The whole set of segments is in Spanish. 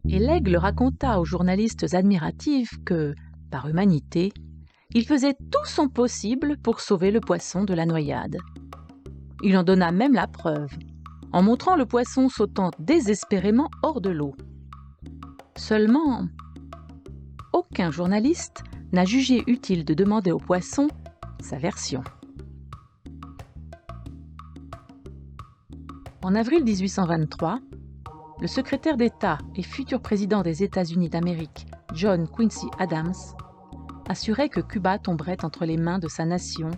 Et l'aigle raconta aux journalistes admiratifs que, par humanité, il faisait tout son possible pour sauver le poisson de la noyade. Il en donna même la preuve, en montrant le poisson sautant désespérément hors de l'eau. Seulement, aucun journaliste n'a jugé utile de demander au poisson sa version. En avril 1823, le secrétaire d'État et futur président des États-Unis d'Amérique, John Quincy Adams, assurait que Cuba tomberait entre les mains de sa nation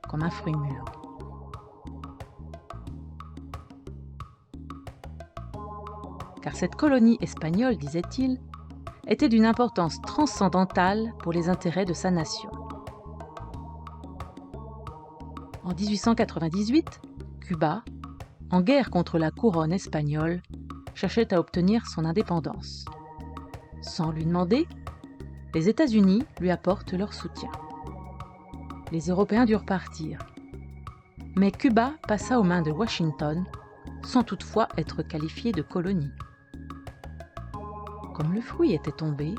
comme un fruit mûr. Car cette colonie espagnole, disait-il, était d'une importance transcendantale pour les intérêts de sa nation. En 1898, Cuba, en guerre contre la couronne espagnole, cherchait à obtenir son indépendance. Sans lui demander, les États-Unis lui apportent leur soutien. Les Européens durent partir. Mais Cuba passa aux mains de Washington, sans toutefois être qualifié de colonie. Comme le fruit était tombé,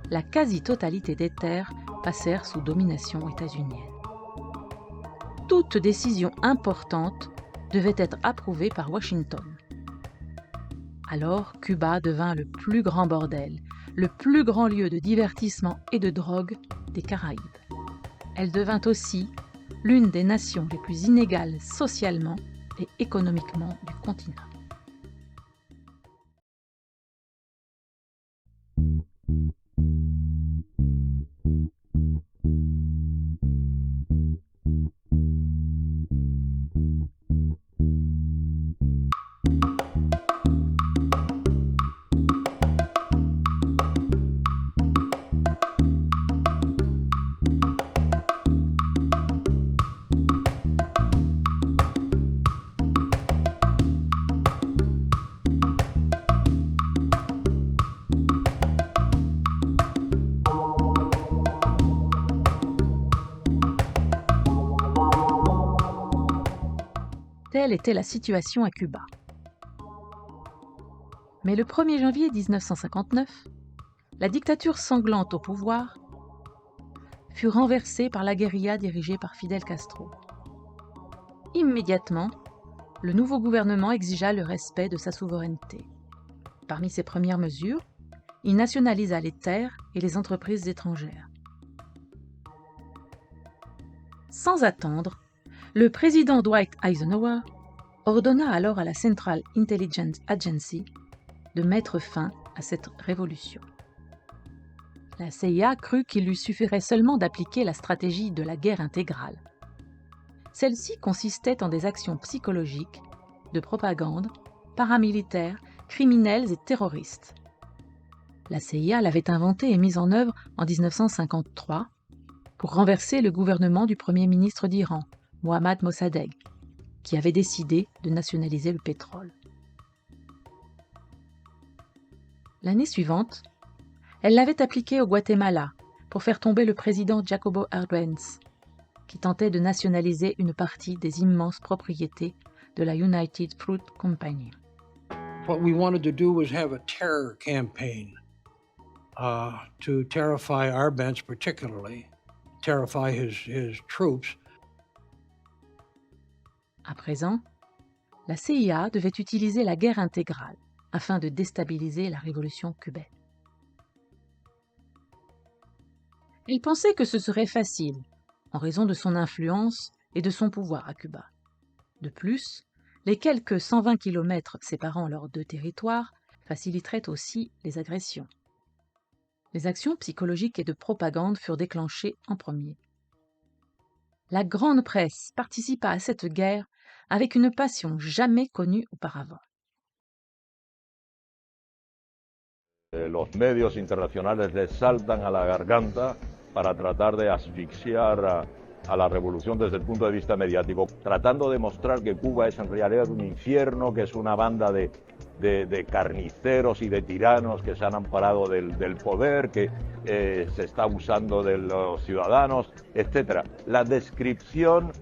la quasi-totalité des terres passèrent sous domination états-unienne. Toute décision importante devait être approuvée par Washington. Alors Cuba devint le plus grand bordel, le plus grand lieu de divertissement et de drogue des Caraïbes. Elle devint aussi l'une des nations les plus inégales socialement et économiquement du continent. Telle était la situation à Cuba. Mais le 1er janvier 1959, la dictature sanglante au pouvoir fut renversée par la guérilla dirigée par Fidel Castro. Immédiatement, le nouveau gouvernement exigea le respect de sa souveraineté. Parmi ses premières mesures, il nationalisa les terres et les entreprises étrangères. Sans attendre, le président Dwight Eisenhower ordonna alors à la Central Intelligence Agency de mettre fin à cette révolution. La CIA crut qu'il lui suffirait seulement d'appliquer la stratégie de la guerre intégrale. Celle-ci consistait en des actions psychologiques, de propagande, paramilitaires, criminelles et terroristes. La CIA l'avait inventée et mise en œuvre en 1953 pour renverser le gouvernement du Premier ministre d'Iran, Mohammad Mossadegh, qui avait décidé de nationaliser le pétrole. L'année suivante, elle l'avait appliquée au Guatemala pour faire tomber le président Jacobo Arbenz, qui tentait de nationaliser une partie des immenses propriétés de la United Fruit Company. What we wanted to do was have a terror campaign to terrify Arbenz particularly, terrify his troops. À présent, la CIA devait utiliser la guerre intégrale afin de déstabiliser la révolution cubaine. Il pensait que ce serait facile, en raison de son influence et de son pouvoir à Cuba. De plus, les quelques 120 kilomètres séparant leurs deux territoires faciliteraient aussi les agressions. Les actions psychologiques et de propagande furent déclenchées en premier. La grande presse participa à cette guerre avec une passion jamais connue auparavant. Los medios internacionales les saltan a la garganta para tratar de asfixiar a la revolución desde el punto de vista mediático, tratando de mostrar que Cuba es en realidad un infierno, que es una banda de carniceros y de tiranos que se han amparado del poder, que se está abusando de los ciudadanos, etc. La descripción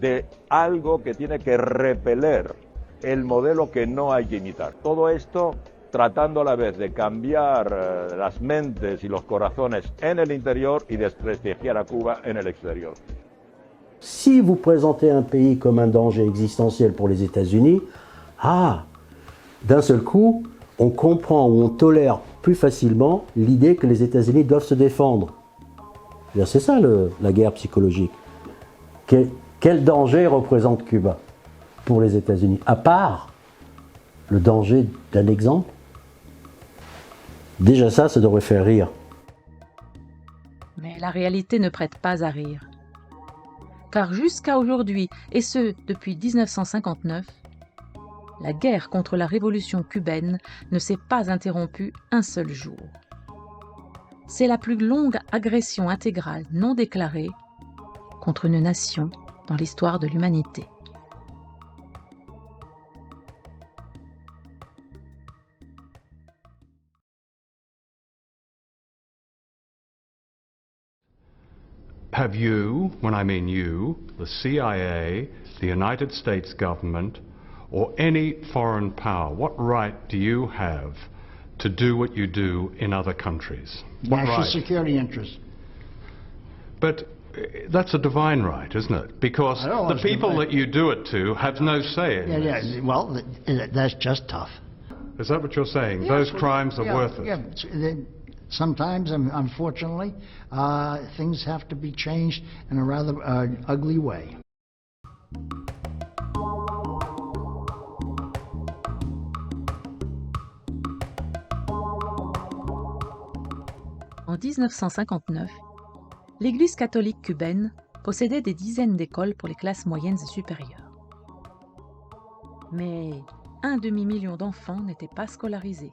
de algo que tiene que repeler el modelo que no hay que imitar. Todo esto tratando a la vez de cambiar las mentes y los corazones en el interior y desprestigiar a Cuba en el exterior. Si vous présentez un pays comme un danger existentiel pour les États-Unis, d'un seul coup, on comprend ou on tolère plus facilement l'idée que les États-Unis doivent se défendre. C'est ça la guerre psychologique. Quel danger représente Cuba pour les États-Unis, à part le danger d'un exemple? Déjà ça devrait faire rire. Mais la réalité ne prête pas à rire. Car jusqu'à aujourd'hui, et ce depuis 1959, la guerre contre la révolution cubaine ne s'est pas interrompue un seul jour. C'est la plus longue agression intégrale non déclarée contre une nation dans l'histoire de l'humanité. Have you, when I mean you, the CIA, the United States government, or any foreign power, what right do you have to do what you do in other countries? What National right? security interests. But that's a divine right, isn't it? Because I don't know the it's people divine. that you do it to have no say in Yeah, this. yeah. Well, that's just tough. Is that what you're saying? Yeah, Those crimes are worth it? Yeah. Sometimes, unfortunately, things have to be changed in a rather ugly way. En 1959, l'Église catholique cubaine possédait des dizaines d'écoles pour les classes moyennes et supérieures. Mais un demi-million d'enfants n'étaient pas scolarisés.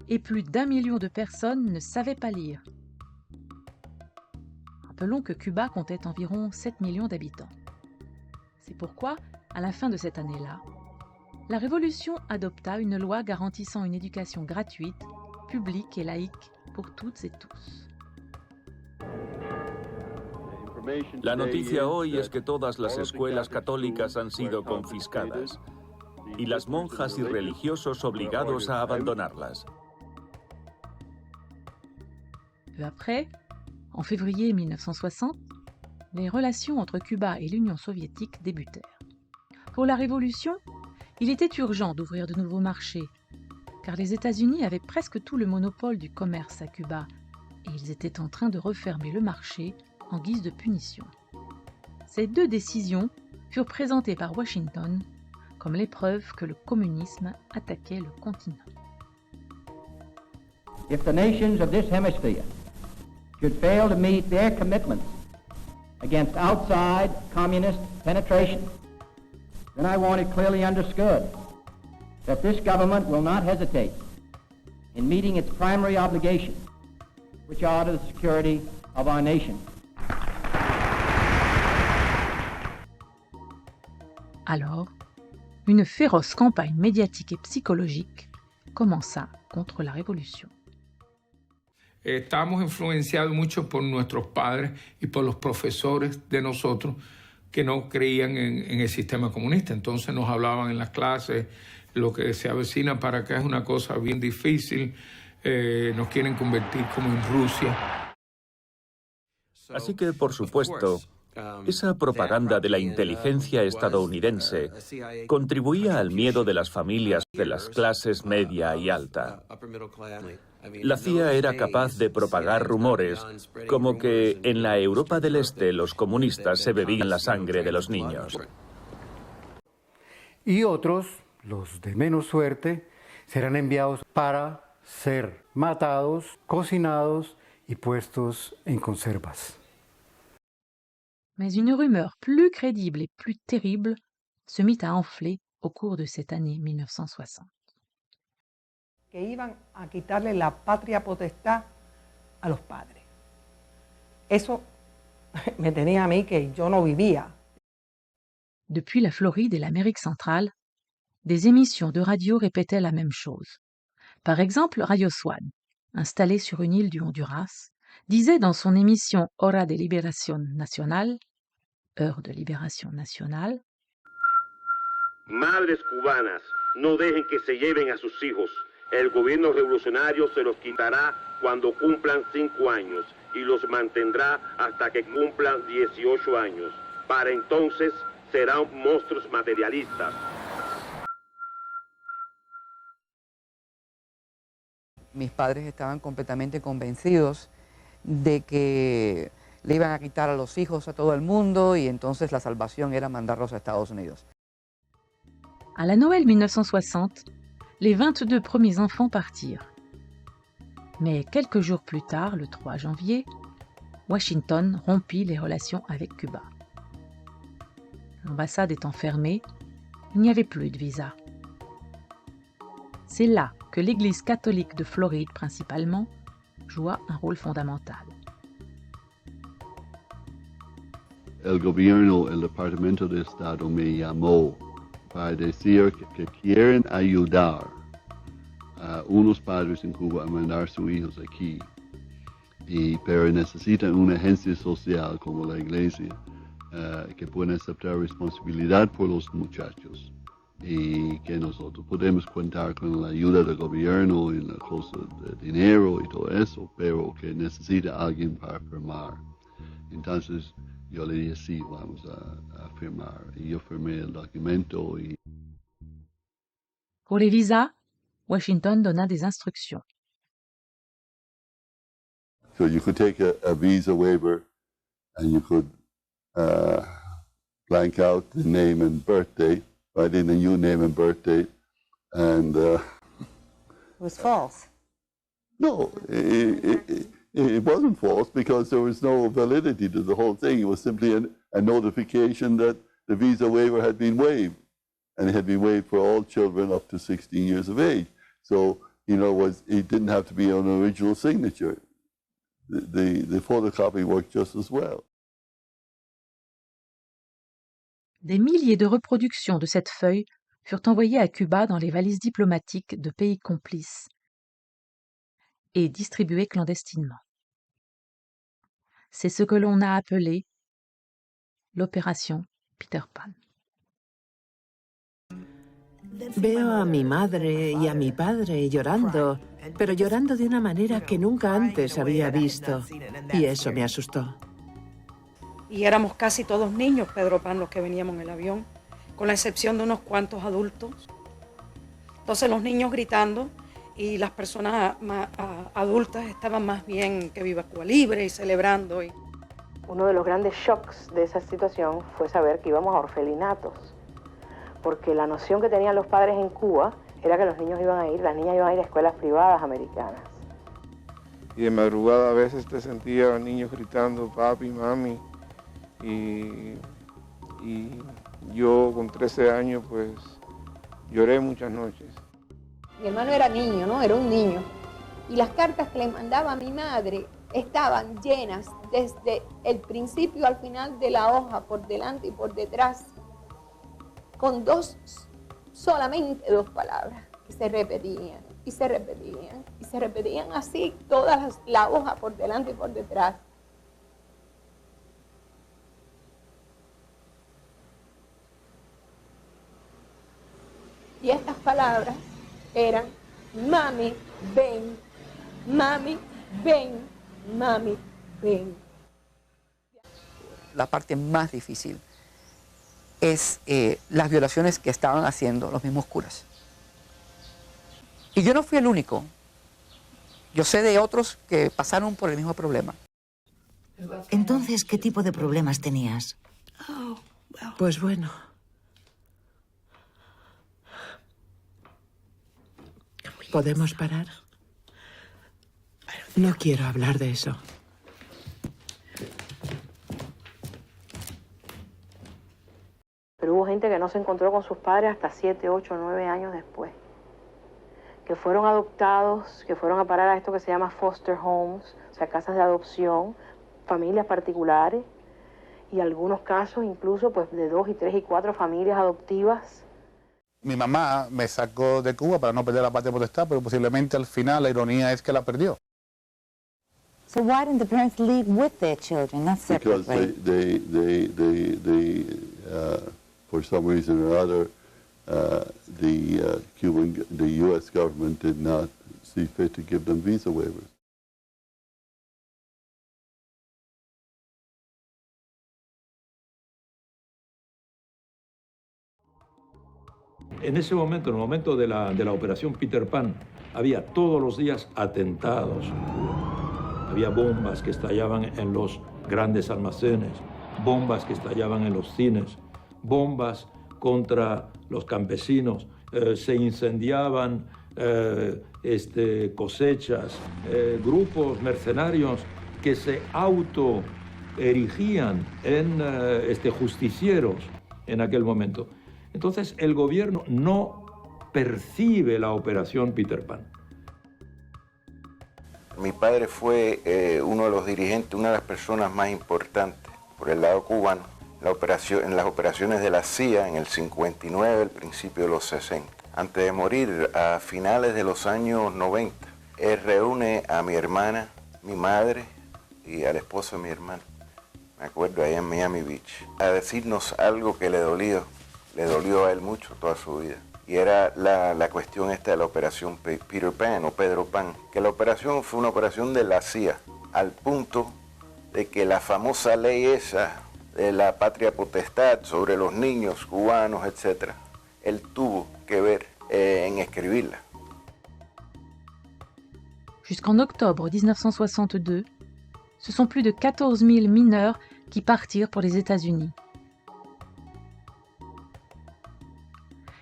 Et plus d'1 million de personnes ne savaient pas lire. Rappelons que Cuba comptait environ 7 millions d'habitants. C'est pourquoi, à la fin de cette année-là, la Révolution adopta une loi garantissant une éducation gratuite, publique et laïque pour toutes et tous. La noticia hoy es que todas las escuelas católicas han sido confiscadas y las monjas y religiosos obligados a abandonarlas. Peu après, en février 1960, les relations entre Cuba et l'Union soviétique débutèrent. Pour la Révolution, il était urgent d'ouvrir de nouveaux marchés, car les États-Unis avaient presque tout le monopole du commerce à Cuba, et ils étaient en train de refermer le marché en guise de punition. Ces deux décisions furent présentées par Washington comme l'épreuve que le communisme attaquait le continent. If the nations of this hemisphere should fail to meet their commitments against outside communist penetration, then I want it clearly understood that this government will not hesitate in meeting its primary obligations, which are to the security of our nation. Alors, une féroce campagne médiatique et psychologique commença contre la Révolution. Estamos influenciados mucho por nuestros padres y por los profesores de nosotros que no creían en el sistema comunista. Entonces nos hablaban en las clases, lo que se avecina para acá es una cosa bien difícil, nos quieren convertir como en Rusia. Así que, por supuesto, esa propaganda de la inteligencia estadounidense contribuía al miedo de las familias de las clases media y alta. La CIA era capaz de propagar rumores como que en la Europa del Este los comunistas se bebían la sangre de los niños. Y otros, los de menos suerte, serán enviados para ser matados, cocinados y puestos en conservas. Mais une rumeur plus crédible et plus terrible se mit à enfler au cours de cette année 1960. Que iban a quitarle la patria potestad a los padres. Eso me tenía a mí que yo no vivía. Depuis la Floride et l'Amérique centrale, des émissions de radio répétaient la même chose. Par exemple, Radio Swan, installé sur une île du Honduras, disait dans son émission Hora de Liberación Nacional, Heure de libération nationale, Madres cubanas, no dejen que se lleven a sus hijos. El gobierno revolucionario se los quitará cuando cumplan 5 años y los mantendrá hasta que cumplan 18 años. Para entonces serán monstruos materialistas. Mis padres estaban completamente convencidos de que le iban a quitar a los hijos a todo el mundo y entonces la salvación era mandarlos a Estados Unidos. À la Noël 1960, les 22 premiers enfants partirent. Mais quelques jours plus tard, le 3 janvier, Washington rompit les relations avec Cuba. L'ambassade étant fermée, il n'y avait plus de visa. C'est là que l'Église catholique de Floride principalement joua un rôle fondamental. El gobierno, el Departamento de Estado me llamó para decir que quieren ayudar a unos padres en Cuba a mandar sus hijos aquí, pero necesitan una agencia social como la iglesia que pueda aceptar responsabilidad por los muchachos y que nosotros podemos contar con la ayuda del gobierno en la cosa de dinero y todo eso, pero que necesita alguien para firmar. Entonces yo le dije sí, vamos a firmar, y yo firmé el documento. Pour les visas, Washington donna des instructions. So you could take a visa waiver and you could blank out the name and birthday, write in a new name and birthday, and It was false. No, it wasn't false because there was no validity to the whole thing. It was simply a notification that the visa waiver had been waived, and it had been waived for all children up to 16 years of age. So, it didn't have to be an original signature. The photocopy worked just as well. Des milliers de reproductions de cette feuille furent envoyées à Cuba dans les valises diplomatiques de pays complices et distribuées clandestinement. C'est ce que l'on a appelé l'opération Peter Pan. Veo a mi madre y a mi padre llorando, pero llorando de una manera que nunca antes había visto, y eso me asustó. Y éramos casi todos niños, Pedro Pan, los que veníamos en el avión, con la excepción de unos cuantos adultos. Entonces los niños gritando y las personas adultas estaban más bien que viva Cuba Libre y celebrando. Uno de los grandes shocks de esa situación fue saber que íbamos a orfelinatos, porque la noción que tenían los padres en Cuba era que los niños las niñas iban a ir a escuelas privadas americanas. Y de madrugada a veces te sentía niños gritando papi, mami, y yo con 13 años pues lloré muchas noches. Mi hermano era niño, ¿no? Era un niño. Y las cartas que le mandaba a mi madre estaban llenas desde el principio al final de la hoja, por delante y por detrás, con solamente dos palabras que se repetían y se repetían y se repetían así toda la hoja por delante y por detrás. Y estas palabras eran mami, ven, mami, ven, mami, ven. La parte más difícil es las violaciones que estaban haciendo los mismos curas. Y yo no fui el único. Yo sé de otros que pasaron por el mismo problema. Entonces, ¿qué tipo de problemas tenías? Pues bueno. ¿Podemos parar? No quiero hablar de eso. Pero hubo gente que no se encontró con sus padres hasta 7, 8, 9 años después. Que fueron adoptados, que fueron a parar a esto que se llama foster homes, o sea, casas de adopción, familias particulares, y algunos casos incluso pues de 2 y 3 y 4 familias adoptivas. Mi mamá me sacó de Cuba para no perder la patria potestad, pero posiblemente al final la ironía es que la perdió. So why didn't the parents leave with their children, not separately? Because they for some reason or other, the U.S. government did not see fit to give them visa waivers. En ese momento, en el momento de la operación Peter Pan, había todos los días atentados. Había bombas que estallaban en los grandes almacenes, bombas que estallaban en los cines, bombas contra los campesinos, se incendiaban cosechas, grupos mercenarios que se autoerigían en justicieros en aquel momento. Entonces el gobierno no percibe la operación Peter Pan. Mi padre fue uno de los dirigentes, una de las personas más importantes por el lado cubano en las operaciones de la CIA en el 59, al principio de los 60. Antes de morir, a finales de los años 90, él reúne a mi hermana, mi madre y al esposo de mi hermana, me acuerdo, allá en Miami Beach, a decirnos algo que le dolió a él mucho toda su vida. Y era la cuestión esta de la operación Peter Pan o Pedro Pan, que la operación fue una operación de la CIA, al punto de que la famosa ley esa de la patria potestad sobre los niños cubanos, etc., él tuvo que ver en escribirla. Jusqu'en octobre 1962, ce sont plus de 14 000 mineurs qui partirent pour les États-Unis.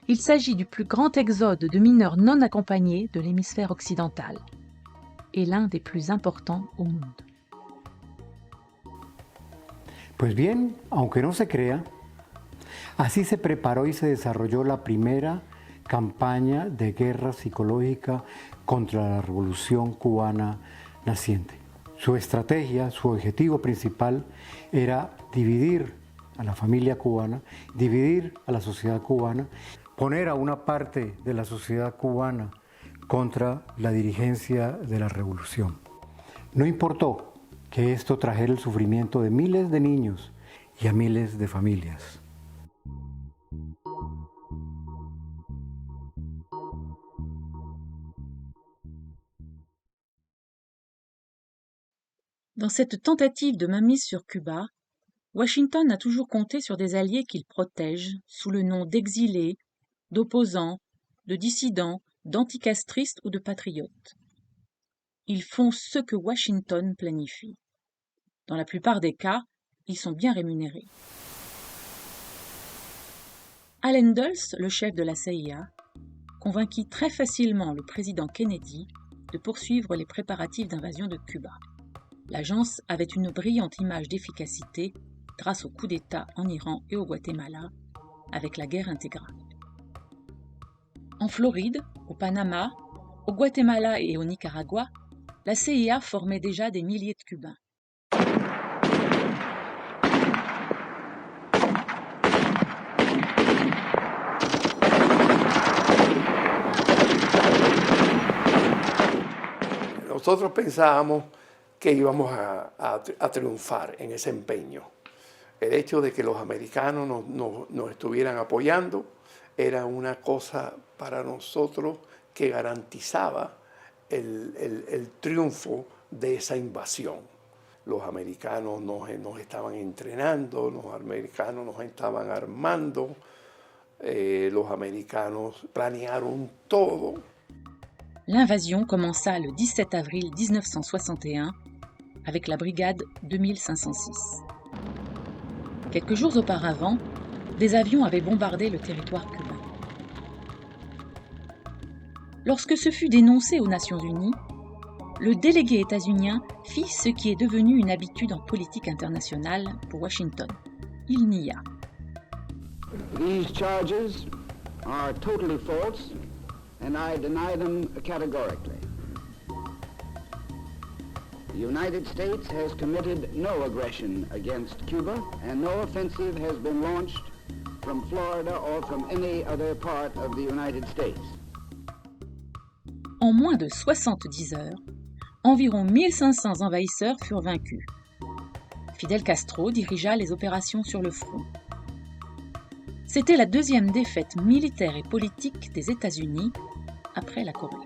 Il s'agit du plus grand exode de mineurs non accompagnés de l'hémisphère occidental et l'un des plus importants au monde. Pues bien, aunque no se crea, así se preparó y se desarrolló la primera campaña de guerra psicológica contra la revolución cubana naciente. Su estrategia, su objetivo principal era dividir a la familia cubana, dividir a la sociedad cubana, poner a una parte de la sociedad cubana contra la dirigencia de la revolución. No importó que esto trajera el sufrimiento de miles de niños y a miles de familias. Dans cette tentative de mainmise sur Cuba, Washington a toujours compté sur des alliés qu'il protège sous le nom d'exilés, d'opposants, de dissidents, d'anticastristes ou de patriotes. Ils font ce que Washington planifie. Dans la plupart des cas, ils sont bien rémunérés. Allen Dulles, le chef de la CIA, convainquit très facilement le président Kennedy de poursuivre les préparatifs d'invasion de Cuba. L'agence avait une brillante image d'efficacité grâce au coup d'État en Iran et au Guatemala, avec la guerre intégrale. En Floride, au Panama, au Guatemala et au Nicaragua, la CIA formait déjà des milliers de Cubains. Nosotros pensábamos que íbamos a triunfar en ese empeño. El hecho de que los americanos nos estuvieran apoyando era una cosa para nosotros que garantizaba el triunfo de esa invasión. Los americanos nos estaban entrenando, los americanos nos estaban armando, los americanos planearon todo. L'invasion commença le 17 avril 1961 avec la brigade 2506. Quelques jours auparavant, des avions avaient bombardé le territoire cubain. Lorsque ce fut dénoncé aux Nations Unies, le délégué états-unien fit ce qui est devenu une habitude en politique internationale pour Washington. Il nia. These charges are totally false and I deny them categorically. The United States has committed no aggression against Cuba and no offensive has been launched from Florida or from any other part of the United States. En moins de 70 heures, environ 1500 envahisseurs furent vaincus. Fidel Castro dirigea les opérations sur le front. C'était la deuxième défaite militaire et politique des États-Unis après la Corée.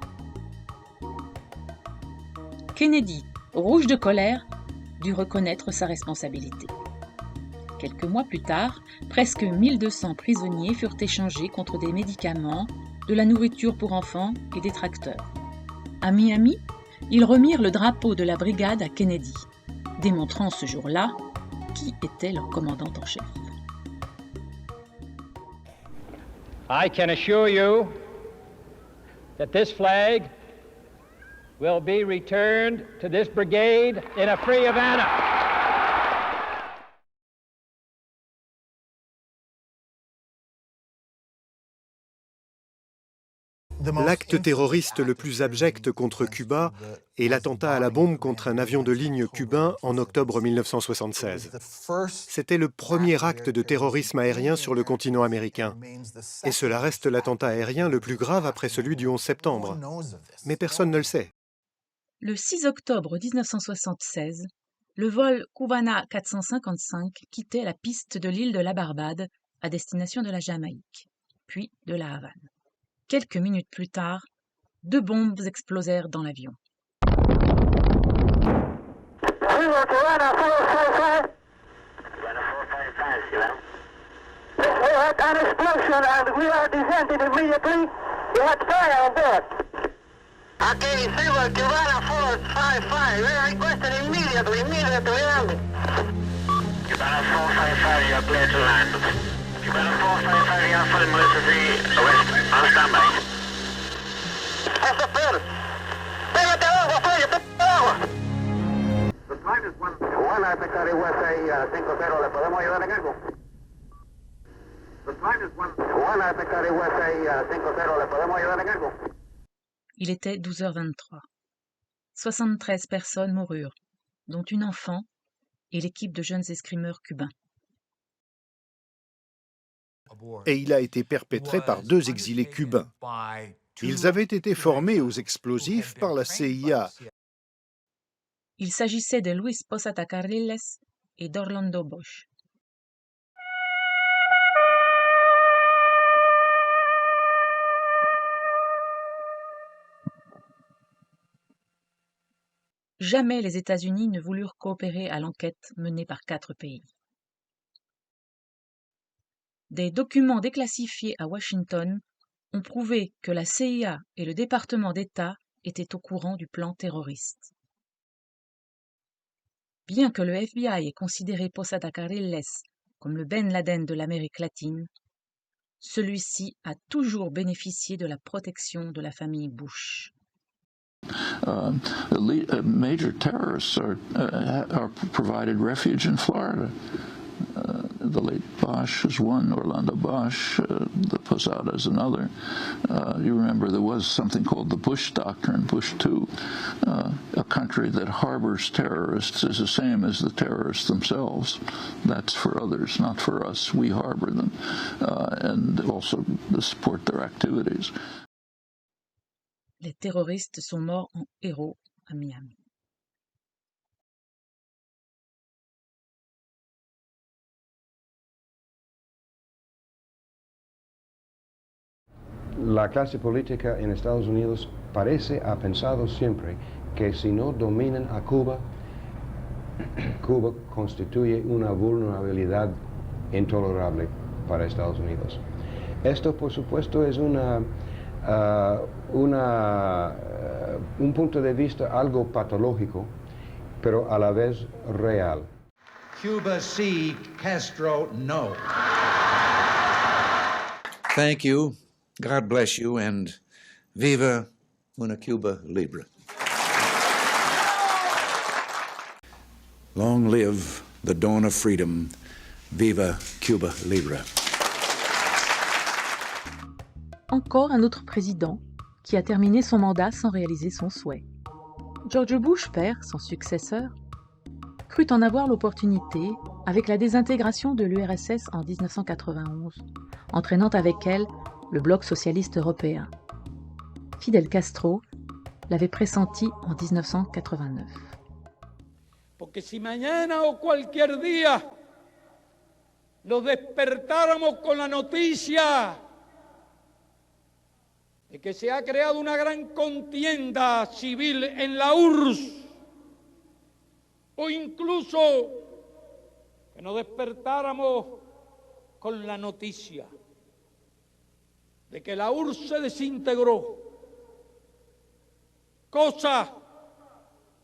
Kennedy, rouge de colère, dut reconnaître sa responsabilité. Quelques mois plus tard, presque 1200 prisonniers furent échangés contre des médicaments, de la nourriture pour enfants et des tracteurs. À Miami, ils remirent le drapeau de la brigade à Kennedy, démontrant ce jour-là qui était leur commandant en chef. I can assure you that this flag will be returned to this brigade in a free Havana. L'acte terroriste le plus abject contre Cuba est l'attentat à la bombe contre un avion de ligne cubain en octobre 1976. C'était le premier acte de terrorisme aérien sur le continent américain. Et cela reste l'attentat aérien le plus grave après celui du 11 septembre. Mais personne ne le sait. Le 6 octobre 1976, le vol Cubana 455 quittait la piste de l'île de la Barbade à destination de la Jamaïque, puis de la Havane. Quelques minutes plus tard, 2 bombes explosèrent dans l'avion. Okay, Silver, Cubana 455, we requested immediately land. Cubana 455, you are clear to land. Cubana 455, you are for emergency arrest, on standby. SFR, pégate abajo, pégate abajo. The flight is 1 Secretary USA 50, ¿le podemos ayudar en algo? The flight is 1 Secretary USA 50, ¿le podemos ayudar en algo? Il était 12h23. 73 personnes moururent, dont une enfant et l'équipe de jeunes escrimeurs cubains. Et il a été perpétré par 2 exilés cubains. Ils avaient été formés aux explosifs par la CIA. Il s'agissait de Luis Posada Carriles et d'Orlando Bosch. Jamais les États-Unis ne voulurent coopérer à l'enquête menée par 4 pays. Des documents déclassifiés à Washington ont prouvé que la CIA et le département d'État étaient au courant du plan terroriste. Bien que le FBI ait considéré Posada Carriles comme le Ben Laden de l'Amérique latine, celui-ci a toujours bénéficié de la protection de la famille Bush. Major terrorists are provided refuge in Florida. The late Bosch is one, Orlando Bosch, the Posada is another. You remember there was something called the Bush Doctrine, Bush II. A country that harbors terrorists is the same as the terrorists themselves. That's for others, not for us. We harbor them and also support their activities. Les terroristes sont morts en héros à Miami. La clase política en Estados Unidos parece ha pensado siempre que si no dominan a Cuba, Cuba constituye una vulnerabilidad intolerable para Estados Unidos. Esto, por supuesto, es un punto de vista algo patológico, pero a la vez real. Cuba sí, Castro no. Thank you, God bless you, and viva una Cuba libre. Long live the dawn of freedom, viva Cuba libre. Encore un autre président qui a terminé son mandat sans réaliser son souhait. George Bush, père, son successeur, crut en avoir l'opportunité avec la désintégration de l'URSS en 1991, entraînant avec elle le bloc socialiste européen. Fidel Castro l'avait pressenti en 1989. Porque si mañana o cualquier día nos despertáramos con la noticia de que se ha creado una gran contienda civil en la URSS, o incluso que nos despertáramos con la noticia de que la URSS se desintegró, cosa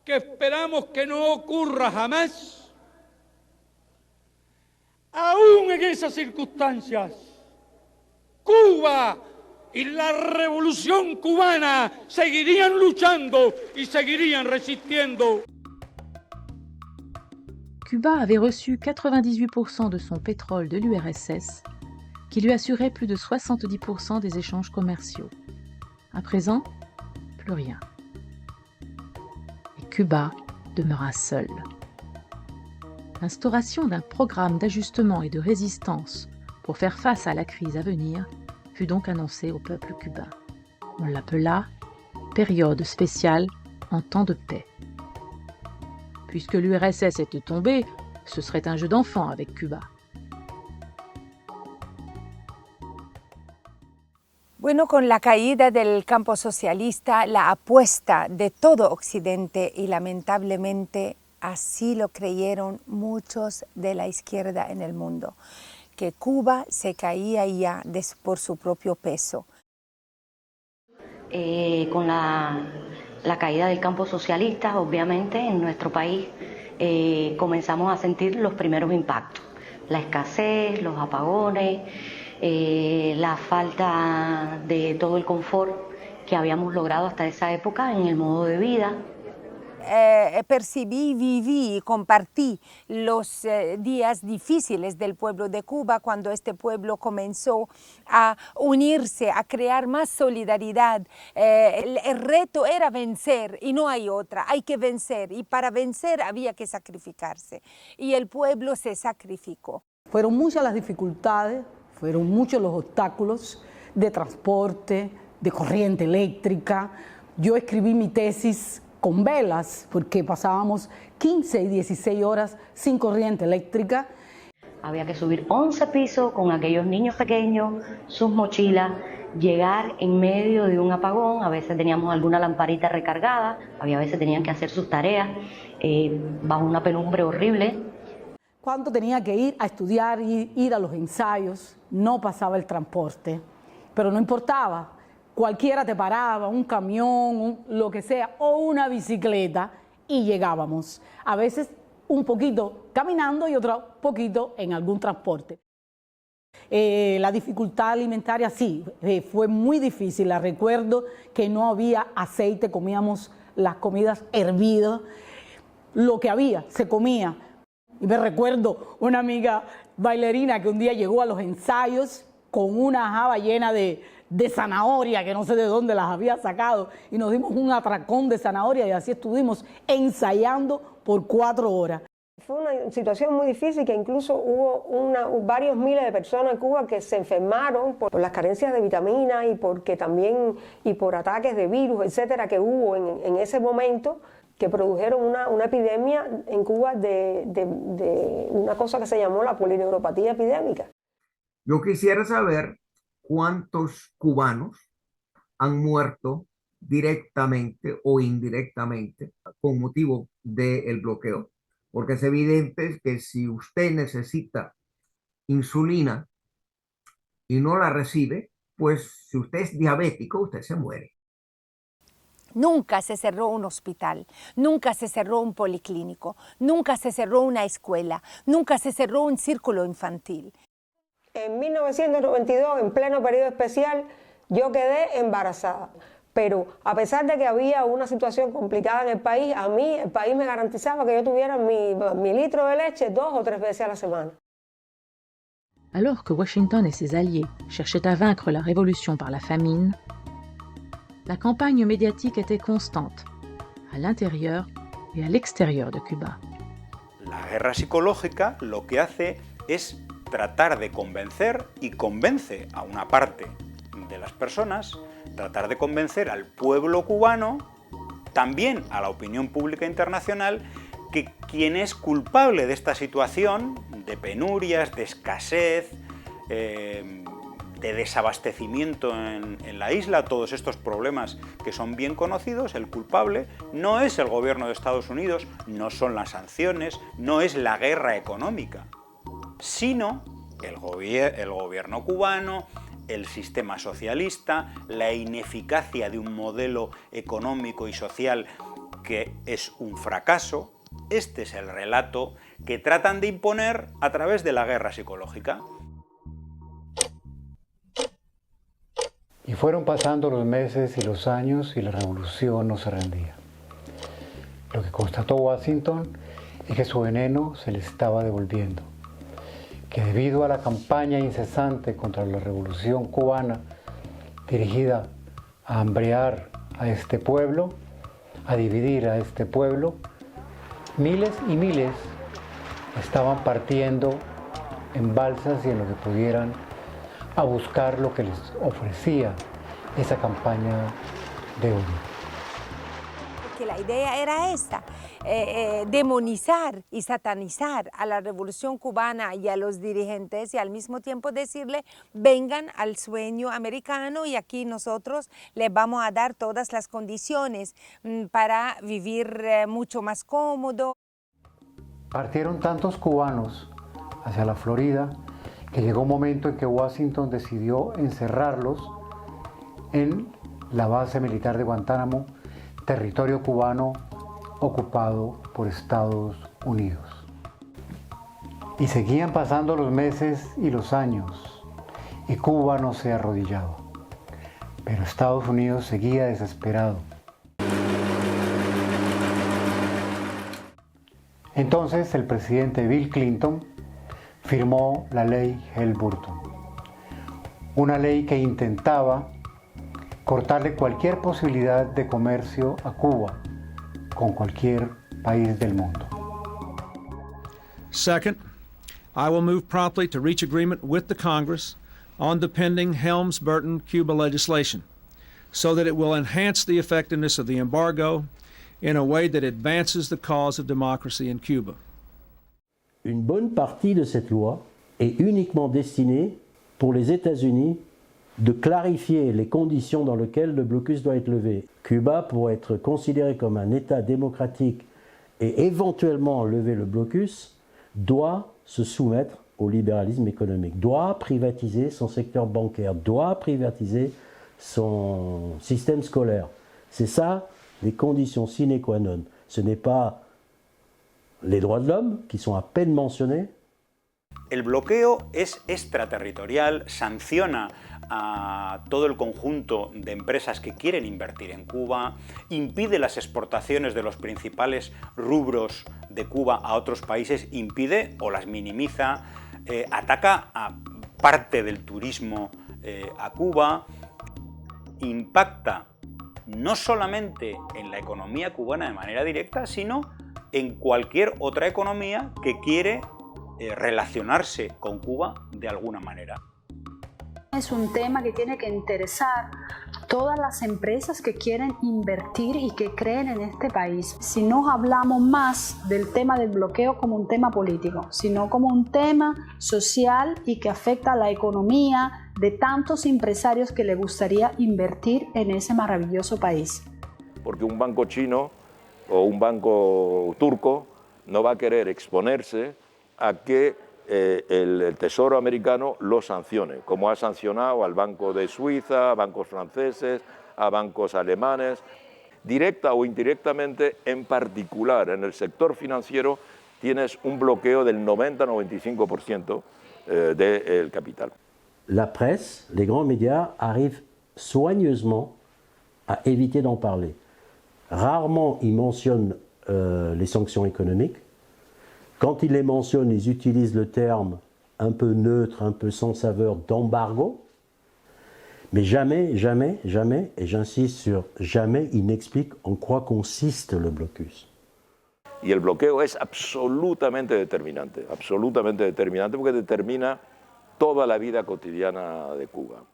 que esperamos que no ocurra jamás. Aún en esas circunstancias, Cuba y la revolución cubana seguirían luchando y seguirían resistiendo. Cuba avait reçu 98% de son pétrole de l'URSS, qui lui assurait plus de 70% des échanges commerciaux. À présent, plus rien. Et Cuba demeura seul. L'instauration d'un programme d'ajustement et de résistance pour faire face à la crise à venir fut donc annoncée au peuple cubain. On l'appela « période spéciale en temps de paix ». Puisque l'URSS était tombée, ce serait un jeu d'enfant avec Cuba. Bueno, con la caída del campo socialista, la apuesta de todo Occidente, y lamentablemente así lo creyeron muchos de la izquierda en el mundo, que Cuba se caía ya por su propio peso. Con la caída del campo socialista, obviamente, en nuestro país comenzamos a sentir los primeros impactos. La escasez, los apagones, la falta de todo el confort que habíamos logrado hasta esa época en el modo de vida. Percibí, viví y compartí los días difíciles del pueblo de Cuba cuando este pueblo comenzó a unirse, a crear más solidaridad. El reto era vencer y no hay otra, hay que vencer, y para vencer había que sacrificarse, y el pueblo se sacrificó. Fueron muchas las dificultades, fueron muchos los obstáculos de transporte, de corriente eléctrica. Yo escribí mi tesis con velas, porque pasábamos 15 y 16 horas sin corriente eléctrica. Había que subir 11 pisos con aquellos niños pequeños, sus mochilas, llegar en medio de un apagón. A veces teníamos alguna lamparita recargada, a veces tenían que hacer sus tareas bajo una penumbre horrible. Cuando tenía que ir a estudiar, ir a los ensayos, no pasaba el transporte, pero no importaba. Cualquiera te paraba, un camión, lo que sea, o una bicicleta, y llegábamos. A veces un poquito caminando y otro poquito en algún transporte. La dificultad alimentaria sí, fue muy difícil. La recuerdo que no había aceite, comíamos las comidas hervidas. Lo que había, se comía. Y me recuerdo una amiga bailarina que un día llegó a los ensayos con una java llena de zanahoria, que no sé de dónde las había sacado, y nos dimos un atracón de zanahoria y así estuvimos ensayando por 4 horas. Fue una situación muy difícil, que incluso hubo varios miles de personas en Cuba que se enfermaron por las carencias de vitaminas y por ataques de virus, etcétera, que hubo en ese momento, que produjeron una epidemia en Cuba de una cosa que se llamó la polineuropatía epidémica. Yo quisiera saber cuántos cubanos han muerto directamente o indirectamente con motivo del bloqueo. Porque es evidente que si usted necesita insulina y no la recibe, pues si usted es diabético, usted se muere. Nunca se cerró un hospital, nunca se cerró un policlínico, nunca se cerró una escuela, nunca se cerró un círculo infantil. En 1992, en pleno periodo especial, yo quedé embarazada. Pero a pesar de que había una situación complicada en el país, a mí el país me garantizaba que yo tuviera mi litro de leche 2 o 3 veces a la semana. Alors que Washington et ses alliés cherchaient à vaincre la révolution par la famine, la campagne médiatique était constante, à l'intérieur et à l'extérieur de Cuba. La guerra psicológica lo que hace es tratar de convencer, y convence a una parte de las personas, tratar de convencer al pueblo cubano, también a la opinión pública internacional, que quien es culpable de esta situación, de penurias, de escasez, de desabastecimiento en la isla, todos estos problemas que son bien conocidos, el culpable no es el gobierno de Estados Unidos, no son las sanciones, no es la guerra económica, sino el gobierno cubano, el sistema socialista, la ineficacia de un modelo económico y social que es un fracaso. Este es el relato que tratan de imponer a través de la guerra psicológica. Y fueron pasando los meses y los años y la revolución no se rendía. Lo que constató Washington es que su veneno se le estaba devolviendo, que debido a la campaña incesante contra la revolución cubana dirigida a hambrear a este pueblo, a dividir a este pueblo, miles y miles estaban partiendo en balsas y en lo que pudieran a buscar lo que les ofrecía esa campaña de odio. Porque la idea era esta, demonizar y satanizar a la revolución cubana y a los dirigentes y al mismo tiempo decirle, vengan al sueño americano y aquí nosotros les vamos a dar todas las condiciones para vivir mucho más cómodo. Partieron tantos cubanos hacia la Florida que llegó un momento en que Washington decidió encerrarlos en la base militar de Guantánamo, territorio cubano ocupado por Estados Unidos. Y seguían pasando los meses y los años, y Cuba no se arrodillaba. Pero Estados Unidos seguía desesperado. Entonces el presidente Bill Clinton firmó la ley Helms-Burton, una ley que intentaba cortarle cualquier posibilidad de comercio a Cuba con cualquier país del mundo. Second, I will move promptly to reach agreement with the Congress on the pending Helms-Burton Cuba legislation so that it will enhance the effectiveness of the embargo in a way that advances the cause of democracy in Cuba. Une bonne partie de cette loi est uniquement destinée pour les États-Unis de clarifier les conditions dans lesquelles le blocus doit être levé. Cuba, pour être considéré comme un État démocratique et éventuellement lever le blocus, doit se soumettre au libéralisme économique, doit privatiser son secteur bancaire, doit privatiser son système scolaire. C'est ça les conditions sine qua non. Ce n'est pas les droits de l'homme, qui sont à peine mentionnés. El bloqueo es extraterritorial, sanciona a todo el conjunto de empresas que quieren invertir en Cuba, impide las exportaciones de los principales rubros de Cuba a otros países, impide o las minimiza, ataca a parte del turismo a Cuba, impacta no solamente en la economía cubana de manera directa, sino en cualquier otra economía que quiere relacionarse con Cuba de alguna manera. Es un tema que tiene que interesar a todas las empresas que quieren invertir y que creen en este país. Si no hablamos más del tema del bloqueo como un tema político, sino como un tema social y que afecta a la economía de tantos empresarios que les gustaría invertir en ese maravilloso país. Porque un banco chino o un banco turco no va a querer exponerse a que el Tesoro americano lo sancione, como ha sancionado al Banco de Suiza, a bancos franceses, a bancos alemanes, directa o indirectamente, en particular en el sector financiero, tienes un bloqueo del 90-95% del capital. La presse, les grands médias arrivent soigneusement à éviter d'en parler. Rarement ils mentionnent les sanctions économiques. Quand ils les mentionnent, ils utilisent le terme un peu neutre, un peu sans saveur d'embargo. Mais jamais, jamais, jamais, et j'insiste sur jamais, ils n'expliquent en quoi consiste le blocus. Y el bloqueo es absolutamente determinante porque determina toda la vida cotidiana de Cuba.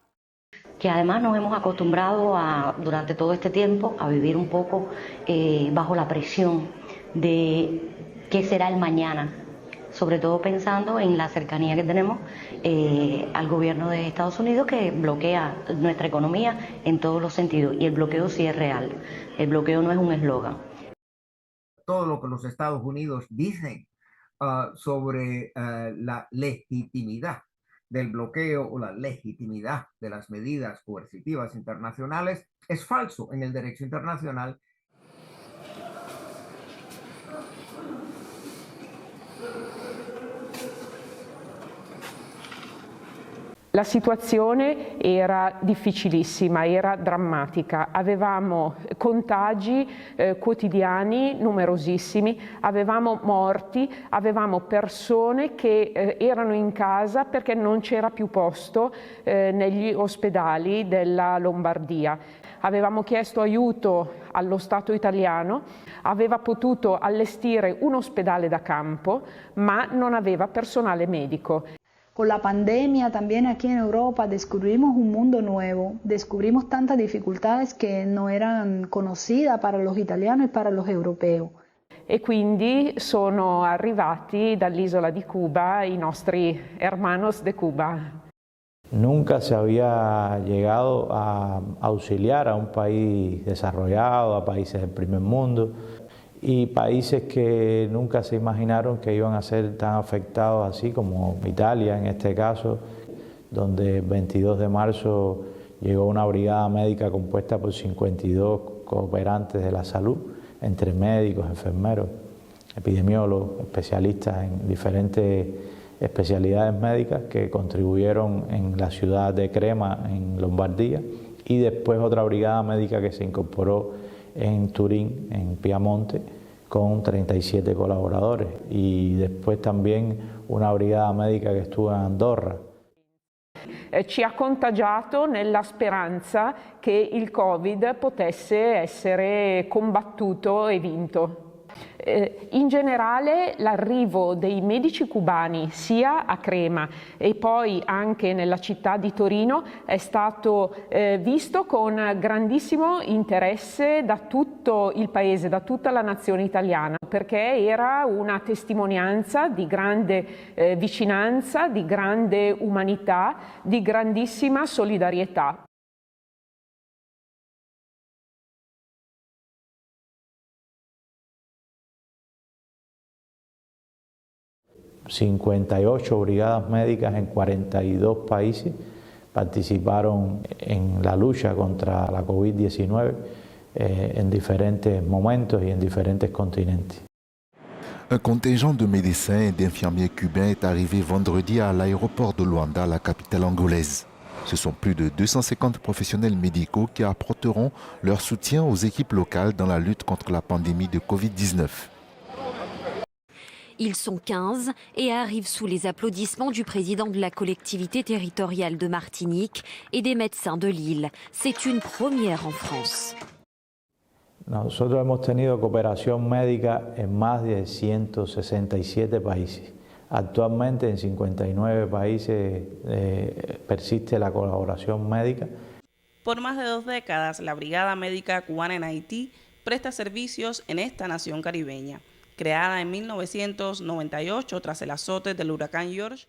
Que además nos hemos acostumbrado durante todo este tiempo a vivir un poco bajo la presión de qué será el mañana, sobre todo pensando en la cercanía que tenemos al gobierno de Estados Unidos, que bloquea nuestra economía en todos los sentidos, y el bloqueo sí es real, el bloqueo no es un eslogan. Todo lo que los Estados Unidos dicen sobre la legitimidad del bloqueo o la legitimidad de las medidas coercitivas internacionales es falso en el derecho internacional. La situazione era difficilissima, era drammatica, avevamo contagi quotidiani numerosissimi, avevamo morti, avevamo persone che erano in casa perché non c'era più posto negli ospedali della Lombardia. Avevamo chiesto aiuto allo Stato italiano, aveva potuto allestire un ospedale da campo, ma non aveva personale medico. Con la pandemia también aquí en Europa descubrimos un mundo nuevo, descubrimos tantas dificultades que no eran conocidas para los italianos y para los europeos. E quindi sono arrivati dall'isola di Cuba i nostri hermanos de Cuba. Nunca se había llegado a auxiliar a un país desarrollado, a países del primer mundo, y países que nunca se imaginaron que iban a ser tan afectados así como Italia en este caso, donde el 22 de marzo llegó una brigada médica compuesta por 52 cooperantes de la salud, entre médicos, enfermeros, epidemiólogos, especialistas en diferentes especialidades médicas que contribuyeron en la ciudad de Crema, en Lombardía, y después otra brigada médica que se incorporó en Turín, en Piamonte, con 37 colaboradores, y después también una brigada médica che estuvo in Andorra. Ci ha contagiato nella speranza che il Covid potesse essere combattuto e vinto. In generale l'arrivo dei medici cubani sia a Crema e poi anche nella città di Torino è stato visto con grandissimo interesse da tutto il paese, da tutta la nazione italiana, perché era una testimonianza di grande vicinanza, di grande umanità, di grandissima solidarietà. 58 brigadas médicas en 42 países participaron en la lucha contra la COVID-19 en diferentes momentos y en diferentes continentes. Un contingent de médecins et d'infirmiers cubains est arrivé vendredi à l'aéroport de Luanda, la capitale angolaise. Ce sont plus de 250 professionnels médicaux qui apporteront leur soutien aux équipes locales dans la lutte contre la pandémie de Covid-19. Ils sont 15 et arrivent sous les applaudissements du président de la collectivité territoriale de Martinique et des médecins de l'île. C'est une première en France. Nosotros hemos tenido cooperación médica en más de 167 países. Actualmente en 59 países persiste la colaboración médica. Por más de 2 décadas, la Brigada Médica Cubana en Haití presta servicios en esta nación caribeña. Creada en 1998 tras el azote del huracán George.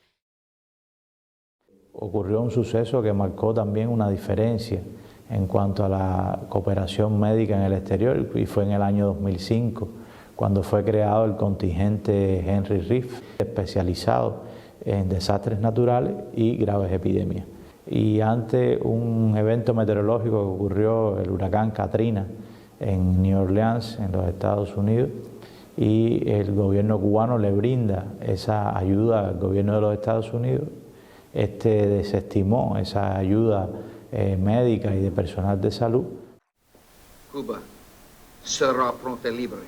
Ocurrió un suceso que marcó también una diferencia en cuanto a la cooperación médica en el exterior, y fue en el año 2005, cuando fue creado el contingente Henry Reef, especializado en desastres naturales y graves epidemias. Y ante un evento meteorológico que ocurrió, el huracán Katrina, en New Orleans, en los Estados Unidos, y el gobierno cubano le brinda esa ayuda al gobierno de los Estados Unidos, este desestimó esa ayuda médica y de personal de salud. Cuba será pronto libre.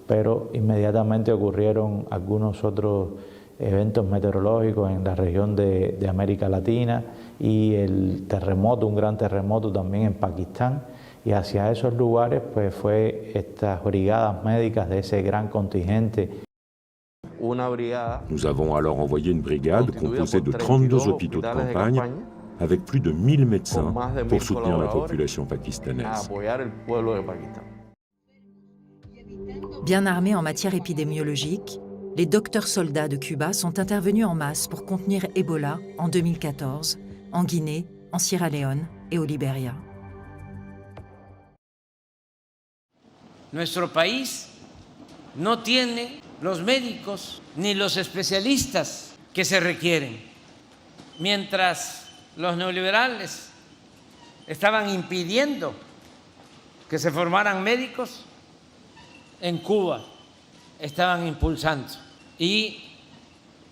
Pero inmediatamente ocurrieron algunos otros eventos meteorológicos en la región de América Latina y el terremoto, un gran terremoto también en Pakistán, y hacia esos lugares pues fue estas brigadas médicas de ese gran contingente. Nous avons alors envoyé une brigade composée de 32 hôpitaux de campagne avec plus de 1000 médecins pour soutenir la population pakistanaise. Bien armés en matière épidémiologique, les docteurs soldats de Cuba sont intervenus en masse pour contenir Ebola en 2014, en Guinée, en Sierra Leone et au Liberia. Nuestro país no tiene los médicos ni los especialistas que se requieren. Mientras los neoliberales estaban impidiendo que se formaran médicos, en Cuba estaban impulsando y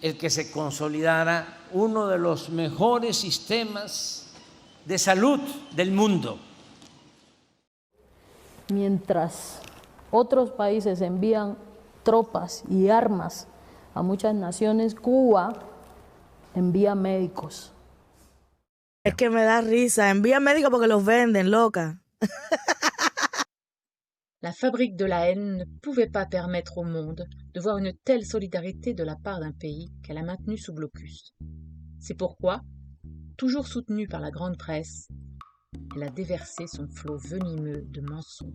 el que se consolidara uno de los mejores sistemas de salud del mundo. Mientras otros países envían tropas y armas a muchas naciones, Cuba envía médicos. Es que me da risa, envía médicos porque los venden, loca. La fabrique de la haine ne pouvait pas permettre au monde de voir une telle solidarité de la part d'un pays qu'elle a maintenu sous blocus. C'est pourquoi, toujours soutenue par la grande presse, elle a déversé son flot venimeux de mensonges.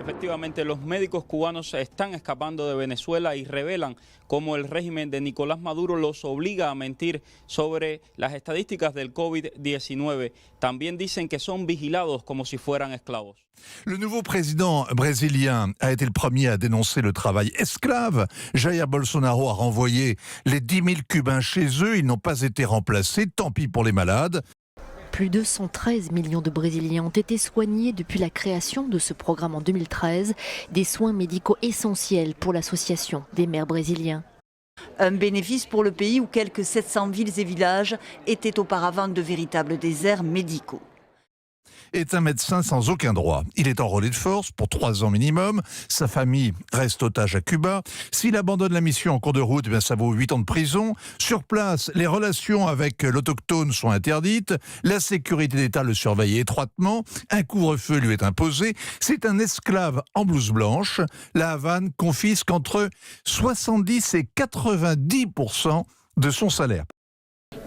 Efectivamente, los médicos cubanos se están escapando de Venezuela y revelan cómo el régimen de Nicolás Maduro los obliga a mentir sobre las estadísticas del COVID-19. También dicen que son vigilados como si fueran esclavos. Le nouveau président brésilien a été le premier à dénoncer le travail esclave. Jair Bolsonaro a renvoyé les 10 000 Cubains chez eux. Ils n'ont pas été remplacés. Tant pis pour les malades. Plus de 113 millions de Brésiliens ont été soignés depuis la création de ce programme en 2013, des soins médicaux essentiels pour l'association des maires brésiliens. Un bénéfice pour le pays où quelques 700 villes et villages étaient auparavant de véritables déserts médicaux. Est un médecin sans aucun droit. Il est enrôlé de force pour 3 ans minimum. Sa famille reste otage à Cuba. S'il abandonne la mission en cours de route, ça vaut 8 ans de prison. Sur place, les relations avec l'autochtone sont interdites. La sécurité d'État le surveille étroitement. Un couvre-feu lui est imposé. C'est un esclave en blouse blanche. La Havane confisque entre 70 et 90% de son salaire.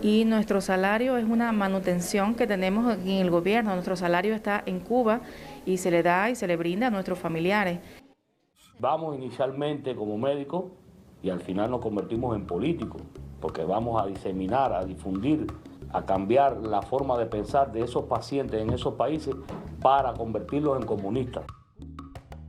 Y nuestro salario es una manutención que tenemos aquí en el gobierno. Nuestro salario está en Cuba y se le da y se le brinda a nuestros familiares. Vamos inicialmente como médicos y al final nos convertimos en políticos, porque vamos a diseminar, a difundir, a cambiar la forma de pensar de esos pacientes en esos países para convertirlos en comunistas.